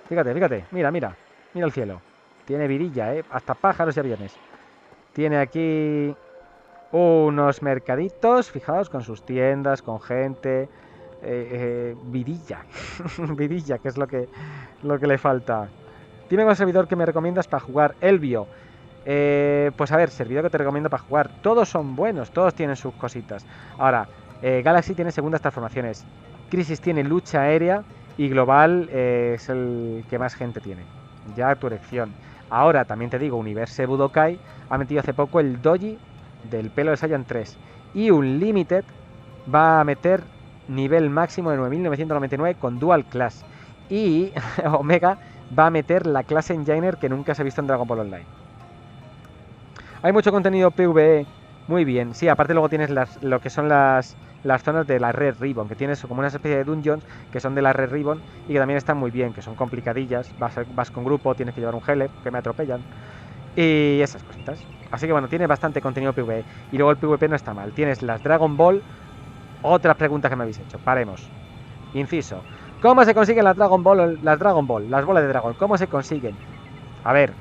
Fíjate, fíjate. Mira, mira. Mira el cielo. Tiene vidilla, hasta pájaros y aviones. Tiene aquí unos mercaditos, fijaos, con sus tiendas, con gente. Vidilla. Vidilla, que es lo que le falta. Dime un servidor que me recomiendas para jugar. Elvio. Pues a ver, servidor que te recomiendo para jugar. Todos son buenos, todos tienen sus cositas. Ahora, Galaxy tiene segundas transformaciones. Crisis tiene lucha aérea. Y Global es el que más gente tiene. Ya a tu elección. Ahora, también te digo, Universe Budokai ha metido hace poco el Doji del pelo de Saiyan 3. Y Unlimited va a meter nivel máximo de 9999 con Dual Class. Y Omega va a meter la clase Engineer que nunca se ha visto en Dragon Ball Online. Hay mucho contenido PvE, muy bien. Sí, aparte luego tienes lo que son las zonas de la Red Ribbon, que tienes como una especie de dungeons que son de la Red Ribbon y que también están muy bien, que son complicadillas. Vas con grupo, tienes que llevar un Helep, que me atropellan. Y esas cositas. Así que bueno, tiene bastante contenido PvE. Y luego el PvP no está mal. Tienes las Dragon Ball. Otras preguntas que me habéis hecho. Paremos. Inciso. ¿Cómo se consiguen las Dragon Ball? Las Dragon Ball, las bolas de dragón. ¿Cómo se consiguen? A ver.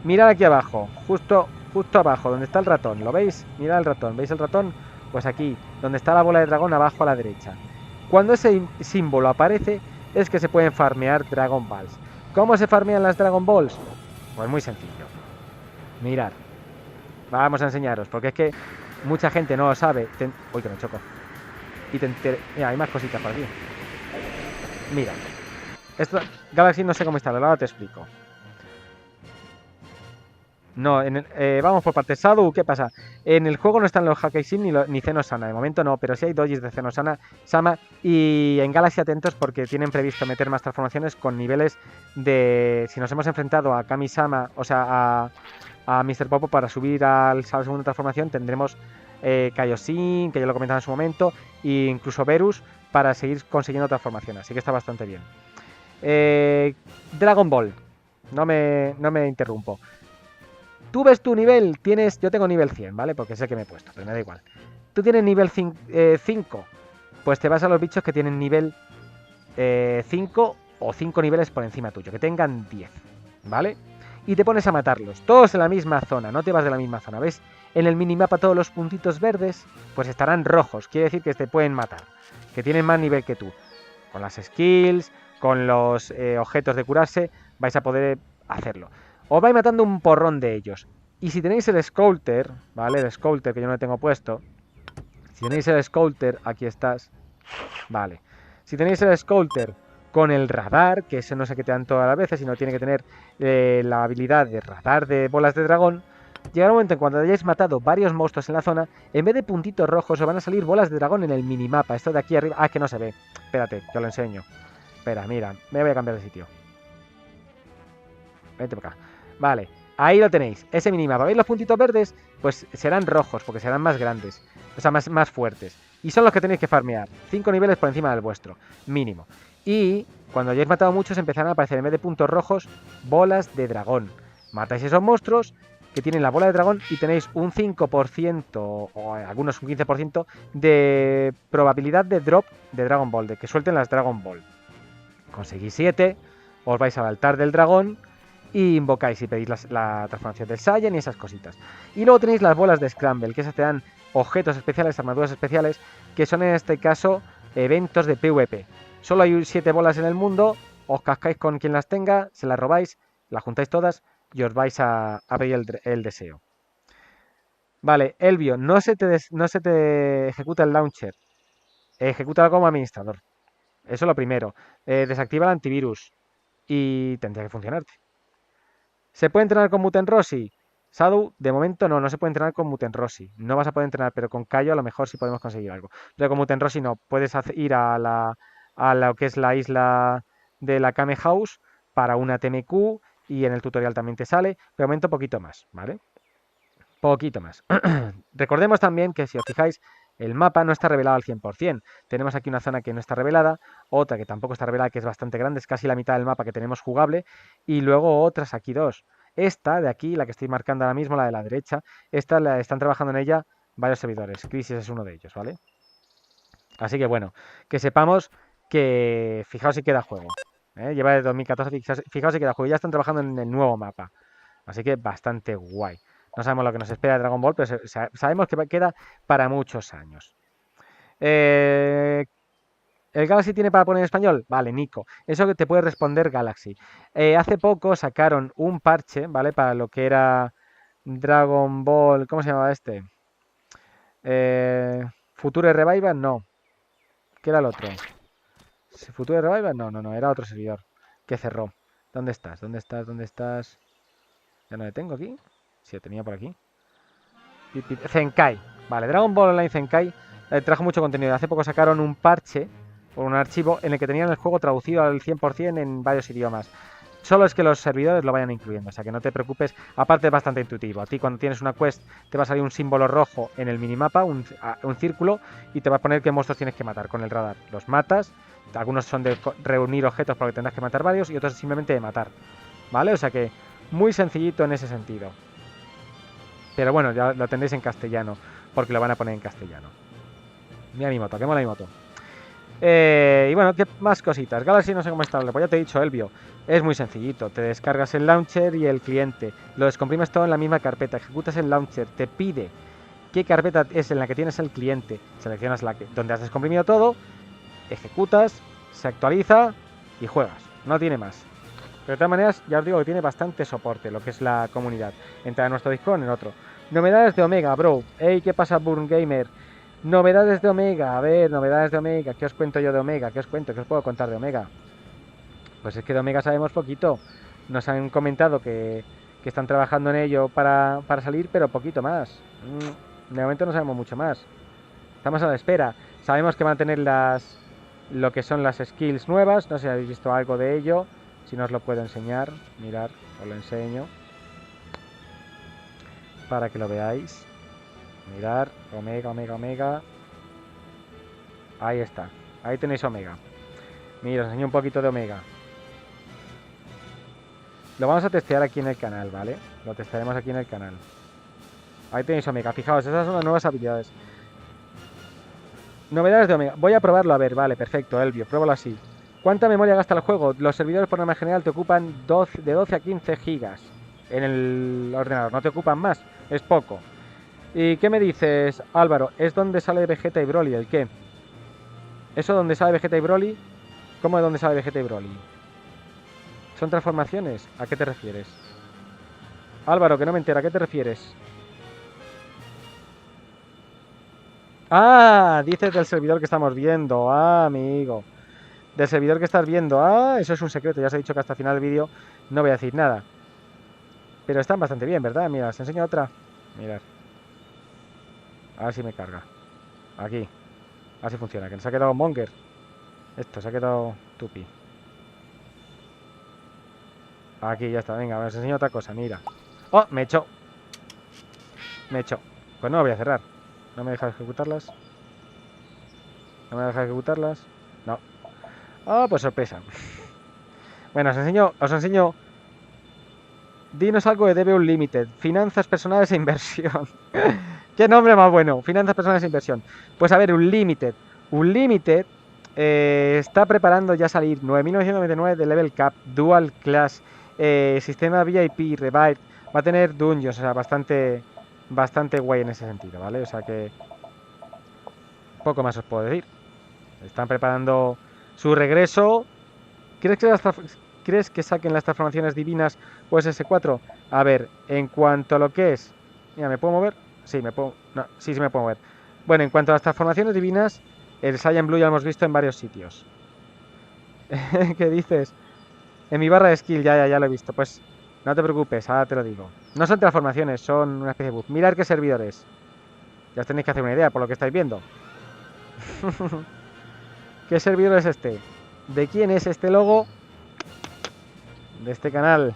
Mirad aquí abajo. Justo abajo, donde está el ratón. ¿Lo veis? Mirad el ratón. ¿Veis el ratón? Pues aquí, donde está la bola de dragón, abajo a la derecha. Cuando ese símbolo aparece, es que se pueden farmear Dragon Balls. ¿Cómo se farmean las Dragon Balls? Pues muy sencillo. Mirad. Vamos a enseñaros, porque es que mucha gente no lo sabe. Uy, que me choco. Y mira, hay más cositas por aquí. Mira. Esto, Galaxy no sé cómo está, ahora te explico. No, vamos por partes. Sadu, ¿qué pasa? En el juego no están los Hakaisin ni Zenosana. De momento no, pero sí hay dojis de Zenosana, Sama. Y en Galaxy atentos porque tienen previsto meter más transformaciones con niveles de... Si nos hemos enfrentado a Kami-sama, o sea, a Mr. Popo para subir a la segunda transformación, tendremos Kaioshin, que ya lo comentaba en su momento, e incluso Verus para seguir consiguiendo transformaciones. Así que está bastante bien. Dragon Ball. No me interrumpo. Tú ves tu nivel, yo tengo nivel 100, ¿vale? Porque sé que me he puesto, pero me da igual. Tú tienes nivel 5, pues te vas a los bichos que tienen nivel 5 o 5 niveles por encima tuyo, que tengan 10, ¿vale? y te pones a matarlos. Todos en la misma zona, no te vas de la misma zona. ¿Ves? En el minimapa todos los puntitos verdes pues estarán rojos. Quiere decir que te pueden matar, que tienen más nivel que tú. Con las skills, con los objetos de curarse, vais a poder hacerlo. Os vais matando un porrón de ellos. Y si tenéis el Scouter, ¿vale? El Scouter que yo no le tengo puesto. Si tenéis el Scouter, aquí estás. Vale. Si tenéis el Scouter con el radar, que eso no sé qué te dan todas las veces, sino tiene que tener la habilidad de radar de bolas de dragón, llegará un momento en cuando hayáis matado varios monstruos en la zona, en vez de puntitos rojos os van a salir bolas de dragón en el minimapa. Esto de aquí arriba... Ah, que no se ve. Espérate, te lo enseño. Espera, mira, me voy a cambiar de sitio. Vente por acá. Vale, ahí lo tenéis, ese minimapa. ¿Veis los puntitos verdes? Pues serán rojos, porque serán más grandes. O sea, más fuertes. Y son los que tenéis que farmear. 5 niveles por encima del vuestro, mínimo. Y cuando hayáis matado muchos empezarán a aparecer en vez de puntos rojos, bolas de dragón. Matáis esos monstruos que tienen la bola de dragón y tenéis un 5% o algunos un 15% de probabilidad de drop de Dragon Ball, de que suelten las Dragon Ball. Conseguís 7, os vais al altar del dragón y invocáis y pedís la transformación del Saiyan y esas cositas. Y luego tenéis las bolas de Scramble, que esas te dan objetos especiales, armaduras especiales, que son en este caso eventos de PvP. Solo hay 7 bolas en el mundo, os cascáis con quien las tenga, se las robáis, las juntáis todas y os vais a pedir el deseo. Vale, Elvio, no se te ejecuta el launcher, ejecútalo como administrador. Eso es lo primero. Desactiva el antivirus y tendría que funcionarte. ¿Se puede entrenar con Muten Rossi? Sadu, de momento no se puede entrenar con Muten Rossi. No vas a poder entrenar, pero con Kaio a lo mejor sí podemos conseguir algo. Pero con Muten Rossi no. Puedes ir a lo que es la isla de la Kame House para una TMQ y en el tutorial también te sale. De momento poquito más, ¿vale? Poquito más. Recordemos también que si os fijáis, el mapa no está revelado al 100%. Tenemos aquí una zona que no está revelada, otra que tampoco está revelada, que es bastante grande, es casi la mitad del mapa que tenemos jugable, y luego otras aquí dos. Esta de aquí, la que estoy marcando ahora mismo, la de la derecha, esta la están trabajando en ella varios servidores. Crisis es uno de ellos, ¿vale? Así que bueno, que sepamos que fijaos si queda juego. Lleva de 2014, fijaos si queda juego. Ya están trabajando en el nuevo mapa. Así que bastante guay. No sabemos lo que nos espera de Dragon Ball, pero sabemos que queda para muchos años. ¿El Galaxy tiene para poner en español? Vale, Nico. Eso que te puede responder Galaxy. Hace poco sacaron un parche, ¿vale? Para lo que era Dragon Ball... ¿Cómo se llamaba este? Future Revival, no. ¿Qué era el otro? ¿Future Revival? No, era otro servidor que cerró. ¿Dónde estás? ¿Dónde estás? ¿Dónde estás? Ya no le tengo aquí. Sí, lo tenía por aquí. Zenkai. Vale, Dragon Ball Online Zenkai trajo mucho contenido. Hace poco sacaron un parche o un archivo en el que tenían el juego traducido al 100% en varios idiomas. Solo es que los servidores lo vayan incluyendo, o sea que no te preocupes. Aparte es bastante intuitivo. A ti cuando tienes una quest te va a salir un símbolo rojo en el minimapa, un círculo, y te va a poner qué monstruos tienes que matar con el radar. Los matas, algunos son de reunir objetos porque tendrás que matar varios y otros simplemente de matar. ¿Vale? O sea que muy sencillito en ese sentido. Pero bueno, ya lo tendréis en castellano, porque lo van a poner en castellano. Mira mi moto, que mola mi moto. Y bueno, ¿qué más cositas? Galaxy no sé cómo instalarlo, pues ya te he dicho, Elvio. Es muy sencillito, te descargas el launcher y el cliente. Lo descomprimes todo en la misma carpeta, ejecutas el launcher, te pide qué carpeta es en la que tienes el cliente. Seleccionas donde has descomprimido todo, ejecutas, se actualiza y juegas. No tiene más. Pero de todas maneras, ya os digo que tiene bastante soporte lo que es la comunidad. Entra en nuestro Discord en otro. Novedades de Omega, bro. Hey, ¿qué pasa, Burn Gamer? Novedades de Omega. A ver, novedades de Omega. ¿Qué os cuento yo de Omega? ¿Qué os cuento? ¿Qué os puedo contar de Omega? Pues es que de Omega sabemos poquito. Nos han comentado que están trabajando en ello para salir, pero poquito más. De momento no sabemos mucho más. Estamos a la espera. Sabemos que van a tener lo que son las skills nuevas. No sé si habéis visto algo de ello. Si no os lo puedo enseñar, mirad, os lo enseño para que lo veáis. Mirad, Omega, Omega, Omega. Ahí está, ahí tenéis Omega. Mira, os enseño un poquito de Omega. Lo vamos a testear aquí en el canal, ¿vale? Lo testaremos aquí en el canal. Ahí tenéis Omega, fijaos, esas son las nuevas habilidades. Novedades de Omega, voy a probarlo, a ver, vale, perfecto, Elvio, pruébalo así. ¿Cuánta memoria gasta el juego? Los servidores por norma general te ocupan de 12 a 15 gigas. en el ordenador. No te ocupan más, es poco. ¿Y qué me dices, Álvaro? ¿Es donde sale Vegeta y Broly? ¿El qué? ¿Eso donde sale Vegeta y Broly? ¿Cómo es donde sale Vegeta y Broly? ¿Son transformaciones? ¿A qué te refieres? Álvaro, que no me entera, ¿a qué te refieres? Ah, dices del servidor que estamos viendo. Ah, amigo. Del servidor que estás viendo. Ah, eso es un secreto. Ya os he dicho que hasta el final del vídeo no voy a decir nada. Pero están bastante bien, ¿verdad? Mira, os enseño otra. Mirad. A ver si me carga. Aquí. A ver si funciona. Que nos ha quedado Monger. Esto, se ha quedado Tupi. Aquí, ya está. Venga, os enseño otra cosa. Mira. ¡Oh! Me echó. Me echó. Pues no lo voy a cerrar. No me deja ejecutarlas. No me deja ejecutarlas. No. Ah, pues sorpresa. Bueno, os enseño. Dinos algo de DB Unlimited. Finanzas personales e inversión. ¿Qué nombre más bueno? Finanzas personales e inversión. Pues a ver, Unlimited. Unlimited está preparando ya salir 9.999 de Level Cap, Dual Class, sistema VIP, Revive. Va a tener dungeons, o sea, bastante guay en ese sentido, ¿vale? O sea que poco más os puedo decir. Están preparando su regreso. ¿Crees que, ¿Crees que saquen las transformaciones divinas o S4? A ver, en cuanto a lo que es... Mira, ¿me puedo mover? Sí, me puedo... No, sí me puedo mover. Bueno, en cuanto a las transformaciones divinas, el Saiyan Blue ya lo hemos visto en varios sitios. ¿Qué dices? En mi barra de skill, ya lo he visto. Pues no te preocupes, ahora te lo digo. No son transformaciones, son una especie de buff. Mirad qué servidores. Ya os tenéis que hacer una idea por lo que estáis viendo. ¿Qué servidor es este? ¿De quién es este logo? De este canal.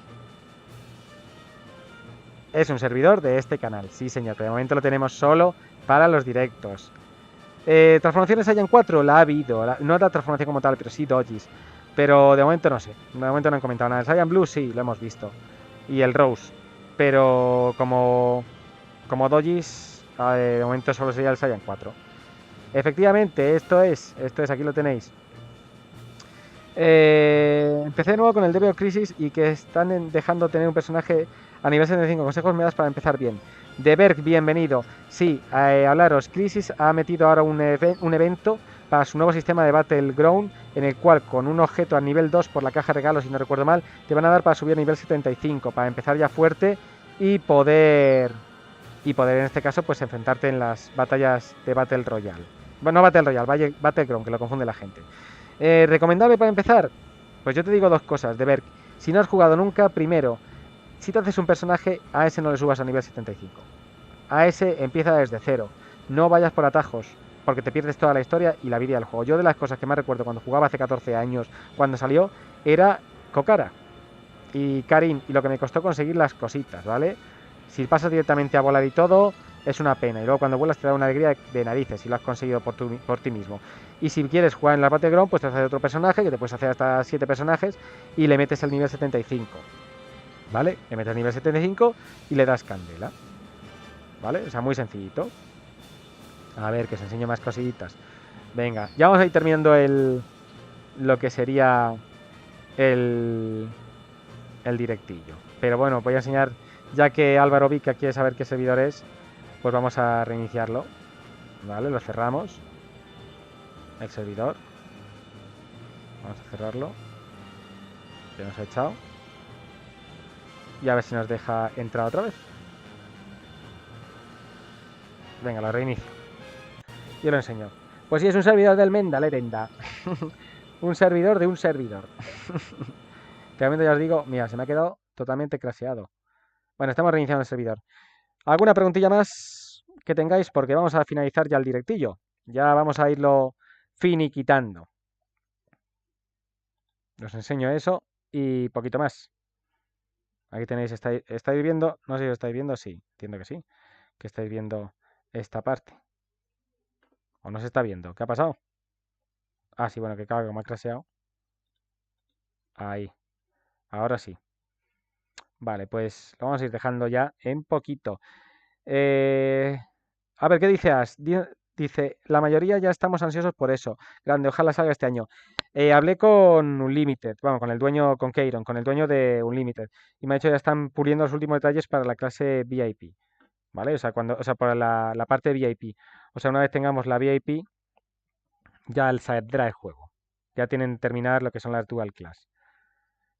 Es un servidor de este canal, sí señor, pero de momento lo tenemos solo para los directos. ¿Transformaciones hay en 4? La ha habido, no la transformación como tal, pero sí dojis. Pero de momento no sé, de momento no han comentado nada. El Saiyan Blue sí, lo hemos visto. Y el Rose. Pero como dojis, de momento solo sería el Saiyan 4. Efectivamente, esto es, aquí lo tenéis. Empecé de nuevo con el Devil Crisis y que están dejando tener un personaje a nivel 75. Consejos me das para empezar bien. De Berg, bienvenido. Sí, hablaros. Crisis ha metido ahora un evento para su nuevo sistema de Battleground, en el cual con un objeto a nivel 2 por la caja de regalos, si no recuerdo mal, te van a dar para subir a nivel 75, para empezar ya fuerte y poder en este caso pues enfrentarte en las batallas de Battle Royale. Bueno, no Battle Royale, Battleground, que lo confunde la gente. ¿Recomendable para empezar? Pues yo te digo dos cosas, de ver. Si no has jugado nunca, primero, si te haces un personaje, a ese no le subas a nivel 75. A ese empieza desde cero. No vayas por atajos, porque te pierdes toda la historia y la vida del juego. Yo de las cosas que más recuerdo cuando jugaba hace 14 años, cuando salió, era Kokara y Karin, y lo que me costó conseguir las cositas, ¿vale? Si pasas directamente a volar y todo, es una pena. Y luego cuando vuelas te da una alegría de narices si lo has conseguido por ti mismo. Y si quieres jugar en la Battleground, pues te haces otro personaje, que te puedes hacer hasta 7 personajes, y le metes el nivel 75. ¿Vale? Le metes el nivel 75 y le das candela. ¿Vale? O sea, muy sencillito. A ver, que os enseño más cositas. Venga, ya vamos a ir terminando lo que sería el, el directillo. Pero bueno, voy a enseñar, ya que Álvaro Vica quiere saber qué servidor es, pues vamos a reiniciarlo. Vale, lo cerramos. El servidor. Vamos a cerrarlo. Que nos ha echado. Y a ver si nos deja entrar otra vez. Venga, lo reinicio. Y lo enseño. Pues sí, es un servidor del Menda, Lerenda. Un servidor de un servidor. Realmente ya os digo, mira, se me ha quedado totalmente craseado. Bueno, estamos reiniciando el servidor. ¿Alguna preguntilla más que tengáis? Porque vamos a finalizar ya el directillo. Ya vamos a irlo finiquitando. Os enseño eso y poquito más. Aquí tenéis, estáis viendo, no sé si lo estáis viendo, sí, entiendo que sí, que estáis viendo esta parte. ¿O no se está viendo? ¿Qué ha pasado? Ah, sí, bueno, que claro, que me ha craseado. Ahí, ahora sí. Vale, pues lo vamos a ir dejando ya en poquito. A ver, ¿qué dices? Dice, la mayoría ya estamos ansiosos por eso. Grande, ojalá salga este año. Hablé con Unlimited, vamos, con el dueño, con Keiron, con el dueño de Unlimited. Y me ha dicho ya están puliendo los últimos detalles para la clase VIP. ¿Vale? O sea, para la parte VIP. O sea, una vez tengamos la VIP, ya saldrá el juego. Ya tienen terminar lo que son las Dual Class.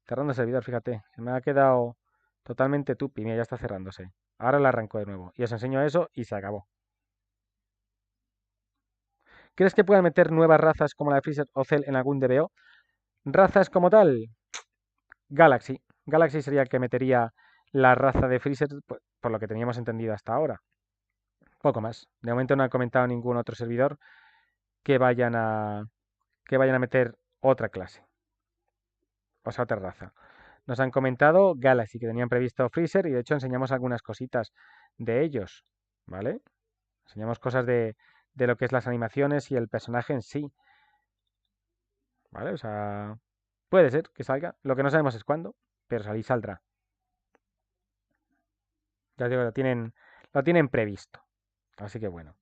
Cerrando el servidor, fíjate. Se me ha quedado totalmente tupi. Mira, ya está cerrándose. Ahora la arranco de nuevo. Y os enseño eso y se acabó. ¿Crees que puedan meter nuevas razas como la de Freezer o Cell en algún DBO? Razas como tal, Galaxy. Galaxy sería el que metería la raza de Freezer, por lo que teníamos entendido hasta ahora. Poco más. De momento no ha comentado ningún otro servidor que vayan a, que vayan a meter otra clase. O sea, otra raza. Nos han comentado Galaxy, que tenían previsto Freezer, y de hecho enseñamos algunas cositas de ellos. ¿Vale? Enseñamos cosas de lo que es las animaciones y el personaje en sí. ¿Vale? O sea, puede ser que salga. Lo que no sabemos es cuándo, pero salir saldrá. Ya digo, lo tienen previsto. Así que bueno.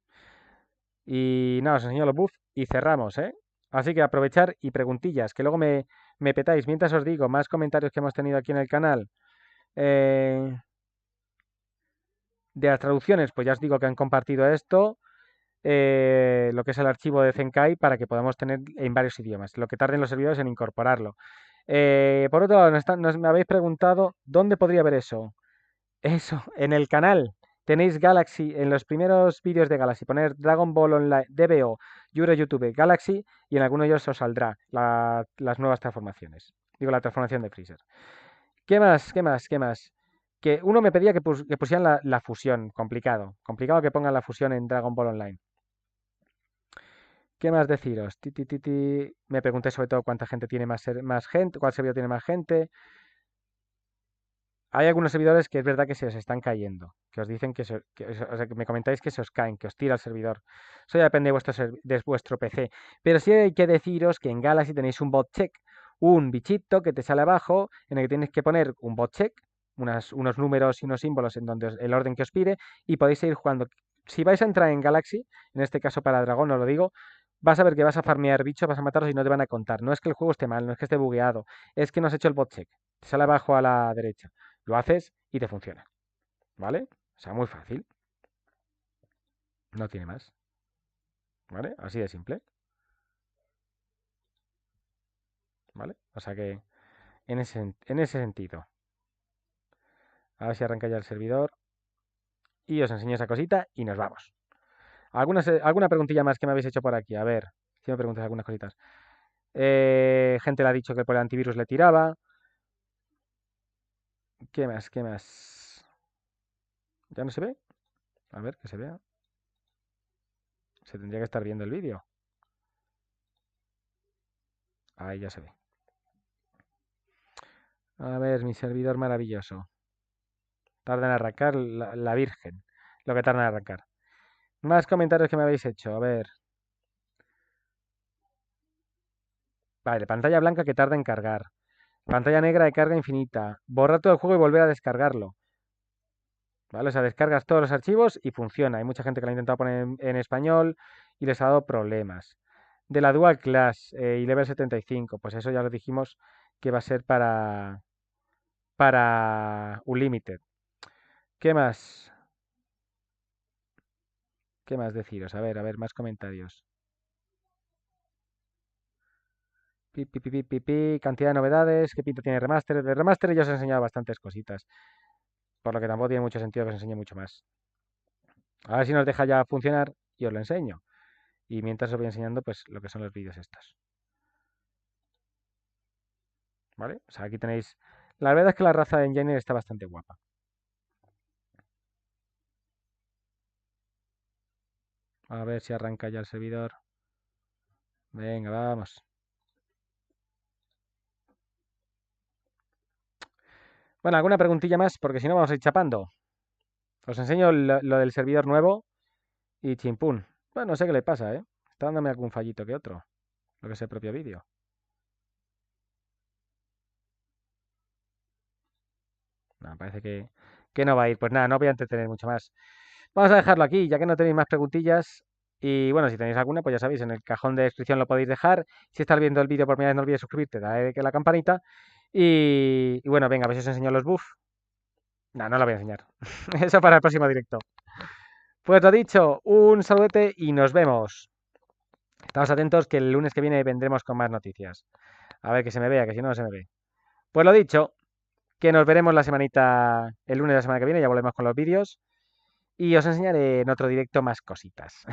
Y nada, os enseño los buffs y cerramos, ¿eh? Así que aprovechar y preguntillas, que luego me petáis. Mientras os digo, más comentarios que hemos tenido aquí en el canal. Eh, de las traducciones, pues ya os digo que han compartido esto. Lo que es el archivo de Zenkai para que podamos tener en varios idiomas. Lo que tarden los servidores en incorporarlo. Por otro lado, me habéis preguntado dónde podría ver eso. Eso, en el canal. Tenéis Galaxy, en los primeros vídeos de Galaxy, poner Dragon Ball Online, DBO, Euro YouTube, Galaxy, y en alguno de ellos os saldrá las nuevas transformaciones. Digo, la transformación de Freezer. ¿Qué más? ¿Qué más? ¿Qué más? Que uno me pedía que pusieran la fusión. Complicado. Complicado que pongan la fusión en Dragon Ball Online. ¿Qué más deciros? Me pregunté sobre todo cuánta gente tiene más gente, cuál servidor tiene más gente. Hay algunos servidores que es verdad que se os están cayendo, que os dicen o sea, que me comentáis que se os caen, que os tira el servidor. Eso ya depende de vuestro PC. Pero sí hay que deciros que en Galaxy tenéis un bot check, un bichito que te sale abajo en el que tienes que poner un bot check, unos números y unos símbolos en donde el orden que os pide y podéis seguir jugando. Si vais a entrar en Galaxy, en este caso para Dragón, os lo digo, vas a ver que vas a farmear bichos, vas a matarlos y no te van a contar. No es que el juego esté mal, no es que esté bugueado, es que no has hecho el bot check. Te sale abajo a la derecha. Lo haces y te funciona. ¿Vale? O sea, muy fácil. No tiene más. ¿Vale? Así de simple. ¿Vale? O sea que en ese sentido. A ver si arranca ya el servidor. Y os enseño esa cosita y nos vamos. ¿Alguna preguntilla más que me habéis hecho por aquí? A ver, si me preguntas algunas cositas. Gente le ha dicho que por el antivirus le tiraba. ¿Qué más? ¿Qué más? ¿Ya no se ve? A ver, que se vea. Se tendría que estar viendo el vídeo. Ahí ya se ve. A ver, mi servidor maravilloso. Tarda en arrancar la Virgen. Lo que tarda en arrancar. Más comentarios que me habéis hecho. A ver. Vale, pantalla blanca que tarda en cargar. Pantalla negra de carga infinita. Borrar todo el juego y volver a descargarlo. ¿Vale? O sea, descargas todos los archivos y funciona. Hay mucha gente que lo ha intentado poner en español y les ha dado problemas. De la Dual Class y Level 75, pues eso ya lo dijimos que va a ser para Unlimited. ¿Qué más? ¿Qué más deciros? A ver, más comentarios. Cantidad de novedades, qué pinta tiene remaster. De remaster ya os he enseñado bastantes cositas, por lo que tampoco tiene mucho sentido que os enseñe mucho más. A ver si nos deja ya funcionar y os lo enseño. Y mientras os voy enseñando, pues, lo que son los vídeos estos. ¿Vale? O sea, aquí tenéis... La verdad es que la raza de Engineer está bastante guapa. A ver si arranca ya el servidor. Venga, vamos. Bueno, alguna preguntilla más, porque si no vamos a ir chapando. Os enseño lo del servidor nuevo y chimpún. Bueno, no sé qué le pasa, ¿eh? Está dándome algún fallito que otro. Lo que es el propio vídeo. No, parece que no va a ir. Pues nada, no voy a entretener mucho más. Vamos a dejarlo aquí, ya que no tenéis más preguntillas. Y bueno, si tenéis alguna, pues ya sabéis, en el cajón de descripción lo podéis dejar. Si estás viendo el vídeo por primera vez, no olvides suscribirte, dale que la campanita. Y bueno, venga, a ver si os enseño los buffs. No, no lo voy a enseñar. Eso para el próximo directo. Pues lo dicho, un saludete y nos vemos. Estamos atentos que el lunes que viene vendremos con más noticias. A ver que se me vea, que si no, no se me ve. Pues lo dicho, que nos veremos la semanita, el lunes de la semana que viene, ya volvemos con los vídeos. Y os enseñaré en otro directo más cositas.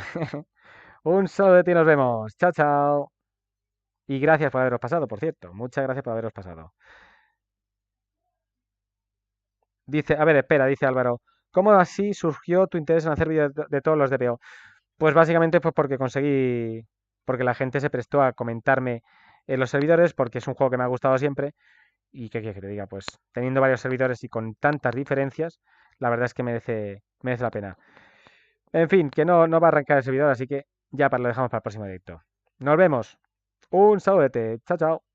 Un saludete y nos vemos. Chao, chao. Y gracias por haberos pasado, por cierto. Muchas gracias por haberos pasado. Dice, a ver, espera, dice Álvaro. ¿Cómo así surgió tu interés en hacer vídeos de todos los DPO? Pues básicamente fue porque porque la gente se prestó a comentarme en los servidores, porque es un juego que me ha gustado siempre. Y qué quieres que te diga, pues teniendo varios servidores y con tantas diferencias, la verdad es que merece la pena. En fin, que no va a arrancar el servidor, así que ya lo dejamos para el próximo directo. Nos vemos. Un saludete. Chao, chao.